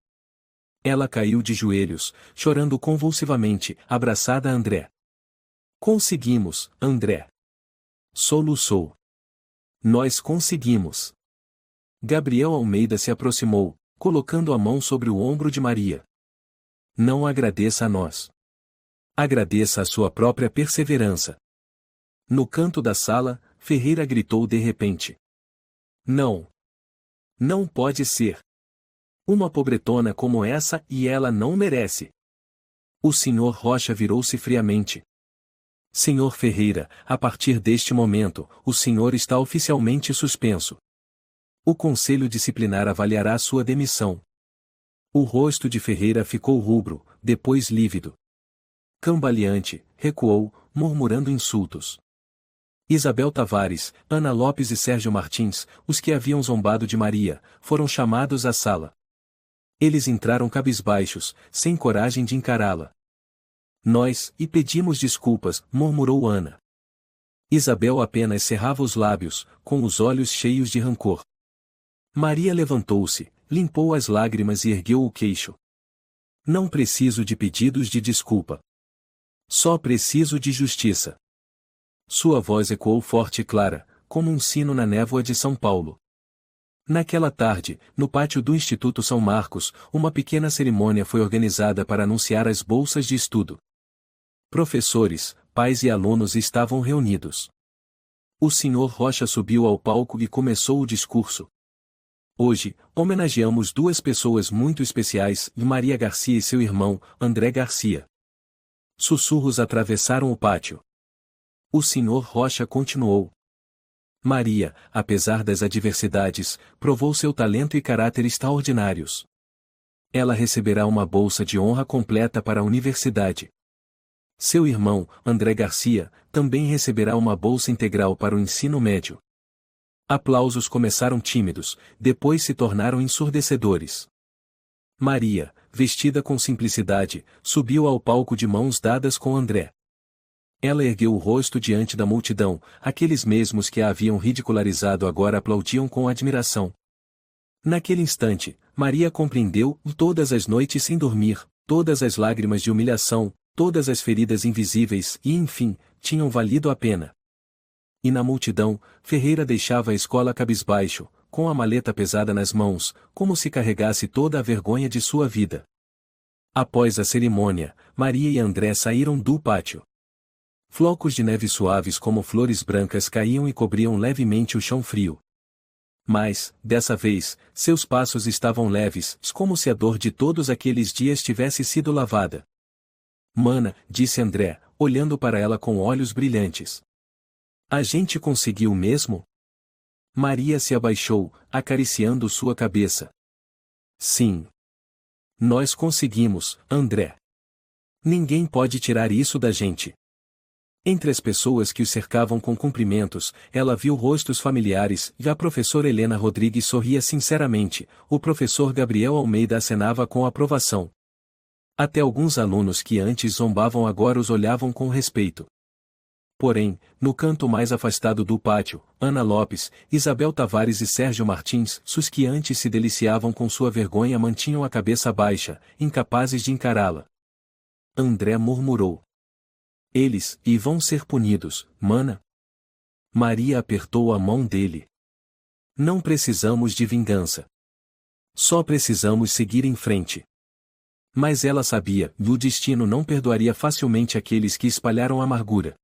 Ela caiu de joelhos, chorando convulsivamente, abraçada a André. Conseguimos, André. Soluçou. Nós conseguimos. Gabriel Almeida se aproximou, colocando a mão sobre o ombro de Maria. Não agradeça a nós. Agradeça a sua própria perseverança. No canto da sala, Ferreira gritou de repente. Não. Não pode ser. Uma pobretona como essa e ela não merece. O Sr. Rocha virou-se friamente. Senhor Ferreira, a partir deste momento, o senhor está oficialmente suspenso. O Conselho Disciplinar avaliará sua demissão. O rosto de Ferreira ficou rubro, depois lívido. Cambaleante, recuou, murmurando insultos. Isabel Tavares, Ana Lopes e Sérgio Martins, os que haviam zombado de Maria, foram chamados à sala. Eles entraram cabisbaixos, sem coragem de encará-la. Nós, e pedimos desculpas, murmurou Ana. Isabel apenas cerrava os lábios, com os olhos cheios de rancor. Maria levantou-se, limpou as lágrimas e ergueu o queixo. Não preciso de pedidos de desculpa. Só preciso de justiça. Sua voz ecoou forte e clara, como um sino na névoa de São Paulo. Naquela tarde, no pátio do Instituto São Marcos, uma pequena cerimônia foi organizada para anunciar as bolsas de estudo. Professores, pais e alunos estavam reunidos. O Sr. Rocha subiu ao palco e começou o discurso. Hoje, homenageamos duas pessoas muito especiais, Maria Garcia e seu irmão, André Garcia. Sussurros atravessaram o pátio. O Sr. Rocha continuou. Maria, apesar das adversidades, provou seu talento e caráter extraordinários. Ela receberá uma bolsa de honra completa para a universidade. Seu irmão, André Garcia, também receberá uma bolsa integral para o ensino médio. Aplausos começaram tímidos, depois se tornaram ensurdecedores. Maria, vestida com simplicidade, subiu ao palco de mãos dadas com André. Ela ergueu o rosto diante da multidão, aqueles mesmos que a haviam ridicularizado agora aplaudiam com admiração. Naquele instante, Maria compreendeu, todas as noites sem dormir, todas as lágrimas de humilhação, todas as feridas invisíveis e, enfim, tinham valido a pena. E na multidão, Ferreira deixava a escola cabisbaixo, com a maleta pesada nas mãos, como se carregasse toda a vergonha de sua vida. Após a cerimônia, Maria e André saíram do pátio. Flocos de neve suaves como flores brancas caíam e cobriam levemente o chão frio. Mas, dessa vez, seus passos estavam leves, como se a dor de todos aqueles dias tivesse sido lavada. Mana, disse André, olhando para ela com olhos brilhantes. A gente conseguiu mesmo? Maria se abaixou, acariciando sua cabeça. Sim. Nós conseguimos, André. Ninguém pode tirar isso da gente. Entre as pessoas que o cercavam com cumprimentos, ela viu rostos familiares, e a professora Helena Rodrigues sorria sinceramente, o professor Gabriel Almeida acenava com aprovação. Até alguns alunos que antes zombavam agora os olhavam com respeito. Porém, no canto mais afastado do pátio, Ana Lopes, Isabel Tavares e Sérgio Martins, os que antes se deliciavam com sua vergonha mantinham a cabeça baixa, incapazes de encará-la. André murmurou. Eles, e vão ser punidos, mana? Maria apertou a mão dele. Não precisamos de vingança. Só precisamos seguir em frente. Mas ela sabia, o destino não perdoaria facilmente aqueles que espalharam amargura.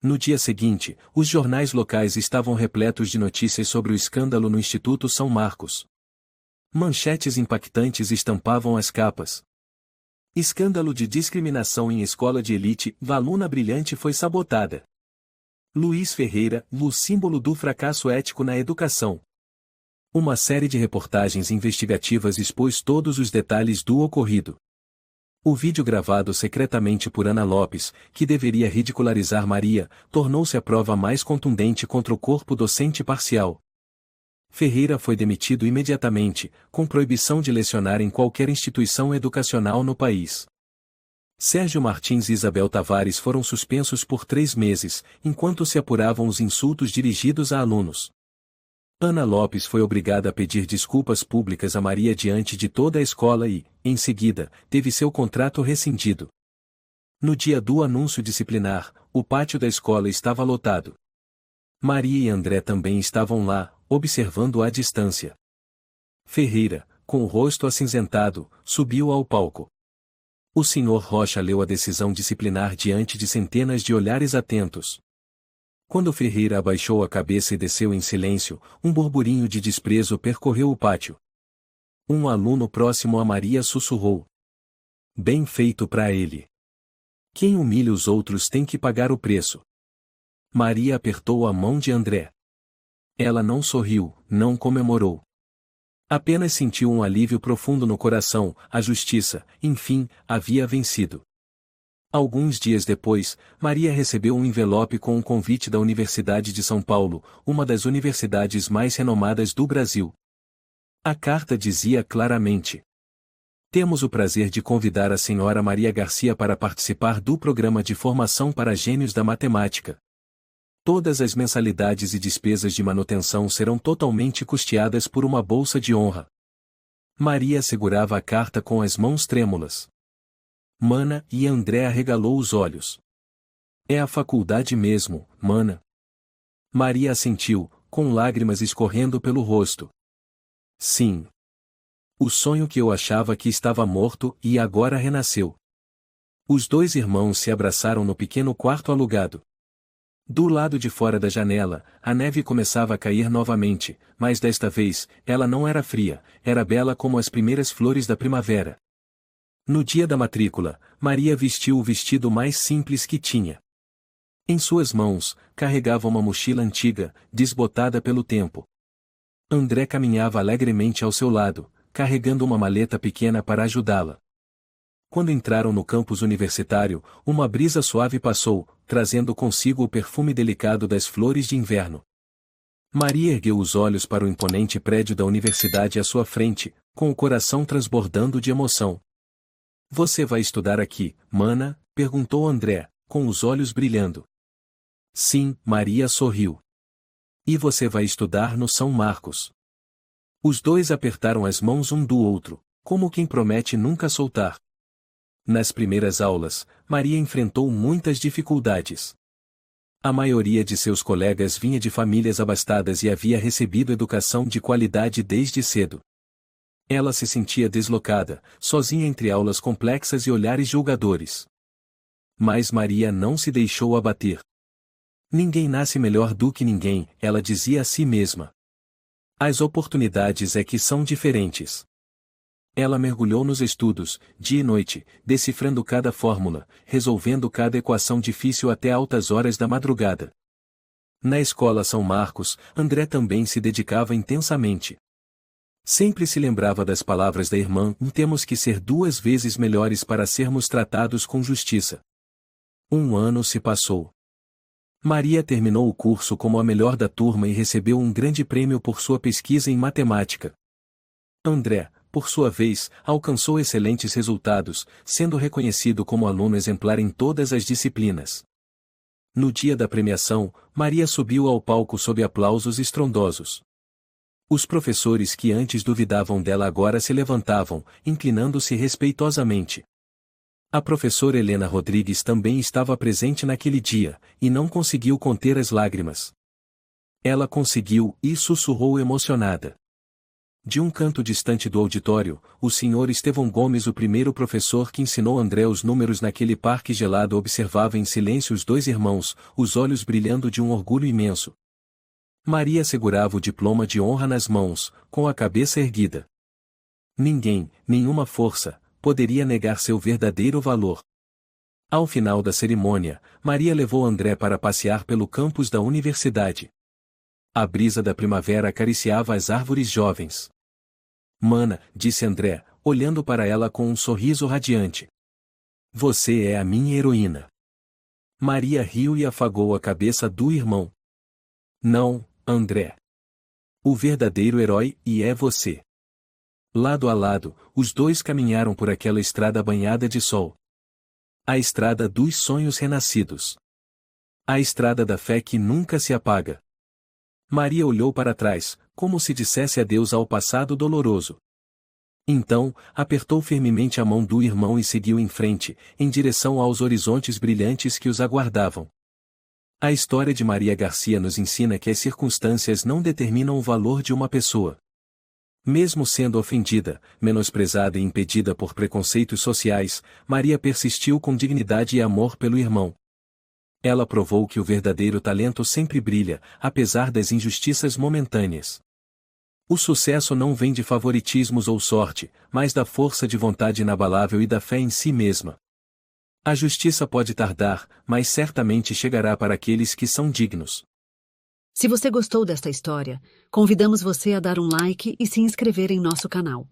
No dia seguinte, os jornais locais estavam repletos de notícias sobre o escândalo no Instituto São Marcos. Manchetes impactantes estampavam as capas. Escândalo de discriminação em escola de elite, aluna brilhante foi sabotada. Luiz Ferreira, o símbolo do fracasso ético na educação. Uma série de reportagens investigativas expôs todos os detalhes do ocorrido. O vídeo gravado secretamente por Ana Lopes, que deveria ridicularizar Maria, tornou-se a prova mais contundente contra o corpo docente parcial. Ferreira foi demitido imediatamente, com proibição de lecionar em qualquer instituição educacional no país. Sérgio Martins e Isabel Tavares foram suspensos por 3 meses, enquanto se apuravam os insultos dirigidos a alunos. Ana Lopes foi obrigada a pedir desculpas públicas a Maria diante de toda a escola e, em seguida, teve seu contrato rescindido. No dia do anúncio disciplinar, o pátio da escola estava lotado. Maria e André também estavam lá, observando à distância. Ferreira, com o rosto acinzentado, subiu ao palco. O Sr. Rocha leu a decisão disciplinar diante de centenas de olhares atentos. Quando Ferreira abaixou a cabeça e desceu em silêncio, um burburinho de desprezo percorreu o pátio. Um aluno próximo a Maria sussurrou. Bem feito para ele. Quem humilha os outros tem que pagar o preço. Maria apertou a mão de André. Ela não sorriu, não comemorou. Apenas sentiu um alívio profundo no coração, a justiça, enfim, havia vencido. Alguns dias depois, Maria recebeu um envelope com um convite da Universidade de São Paulo, uma das universidades mais renomadas do Brasil. A carta dizia claramente: temos o prazer de convidar a senhora Maria Garcia para participar do programa de formação para gênios da matemática. Todas as mensalidades e despesas de manutenção serão totalmente custeadas por uma bolsa de honra. Maria segurava a carta com as mãos trêmulas. Mana, e André arregalou os olhos. É a faculdade mesmo, Mana. Maria assentiu, com lágrimas escorrendo pelo rosto. Sim. O sonho que eu achava que estava morto e agora renasceu. Os dois irmãos se abraçaram no pequeno quarto alugado. Do lado de fora da janela, a neve começava a cair novamente, mas desta vez, ela não era fria, era bela como as primeiras flores da primavera. No dia da matrícula, Maria vestiu o vestido mais simples que tinha. Em suas mãos, carregava uma mochila antiga, desbotada pelo tempo. André caminhava alegremente ao seu lado, carregando uma maleta pequena para ajudá-la. Quando entraram no campus universitário, uma brisa suave passou, trazendo consigo o perfume delicado das flores de inverno. Maria ergueu os olhos para o imponente prédio da universidade à sua frente, com o coração transbordando de emoção. Você vai estudar aqui, Mana? Perguntou André, com os olhos brilhando. Sim, Maria sorriu. E você vai estudar no São Marcos. Os dois apertaram as mãos um do outro, como quem promete nunca soltar. Nas primeiras aulas, Maria enfrentou muitas dificuldades. A maioria de seus colegas vinha de famílias abastadas e havia recebido educação de qualidade desde cedo. Ela se sentia deslocada, sozinha entre aulas complexas e olhares julgadores. Mas Maria não se deixou abater. Ninguém nasce melhor do que ninguém, ela dizia a si mesma. As oportunidades é que são diferentes. Ela mergulhou nos estudos, dia e noite, decifrando cada fórmula, resolvendo cada equação difícil até altas horas da madrugada. Na escola São Marcos, André também se dedicava intensamente. Sempre se lembrava das palavras da irmã: temos que ser 2 vezes melhores para sermos tratados com justiça. 1 ano se passou. Maria terminou o curso como a melhor da turma e recebeu um grande prêmio por sua pesquisa em matemática. André, por sua vez, alcançou excelentes resultados, sendo reconhecido como aluno exemplar em todas as disciplinas. No dia da premiação, Maria subiu ao palco sob aplausos estrondosos. Os professores que antes duvidavam dela agora se levantavam, inclinando-se respeitosamente. A professora Helena Rodrigues também estava presente naquele dia, e não conseguiu conter as lágrimas. Ela conseguiu, e sussurrou emocionada. De um canto distante do auditório, o Sr. Estevão Gomes, o primeiro professor que ensinou André os números naquele parque gelado, observava em silêncio os dois irmãos, os olhos brilhando de um orgulho imenso. Maria segurava o diploma de honra nas mãos, com a cabeça erguida. Ninguém, nenhuma força, poderia negar seu verdadeiro valor. Ao final da cerimônia, Maria levou André para passear pelo campus da universidade. A brisa da primavera acariciava as árvores jovens. Mana, disse André, olhando para ela com um sorriso radiante. Você é a minha heroína. Maria riu e afagou a cabeça do irmão. Não, André. O verdadeiro herói, e é você. Lado a lado, os dois caminharam por aquela estrada banhada de sol. A estrada dos sonhos renascidos. A estrada da fé que nunca se apaga. Maria olhou para trás, como se dissesse adeus ao passado doloroso. Então, apertou firmemente a mão do irmão e seguiu em frente, em direção aos horizontes brilhantes que os aguardavam. A história de Maria Garcia nos ensina que as circunstâncias não determinam o valor de uma pessoa. Mesmo sendo ofendida, menosprezada e impedida por preconceitos sociais, Maria persistiu com dignidade e amor pelo irmão. Ela provou que o verdadeiro talento sempre brilha, apesar das injustiças momentâneas. O sucesso não vem de favoritismos ou sorte, mas da força de vontade inabalável e da fé em si mesma. A justiça pode tardar, mas certamente chegará para aqueles que são dignos. Se você gostou desta história, convidamos você a dar um like e se inscrever em nosso canal.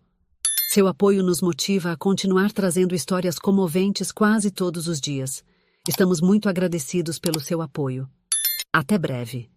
Seu apoio nos motiva a continuar trazendo histórias comoventes quase todos os dias. Estamos muito agradecidos pelo seu apoio. Até breve.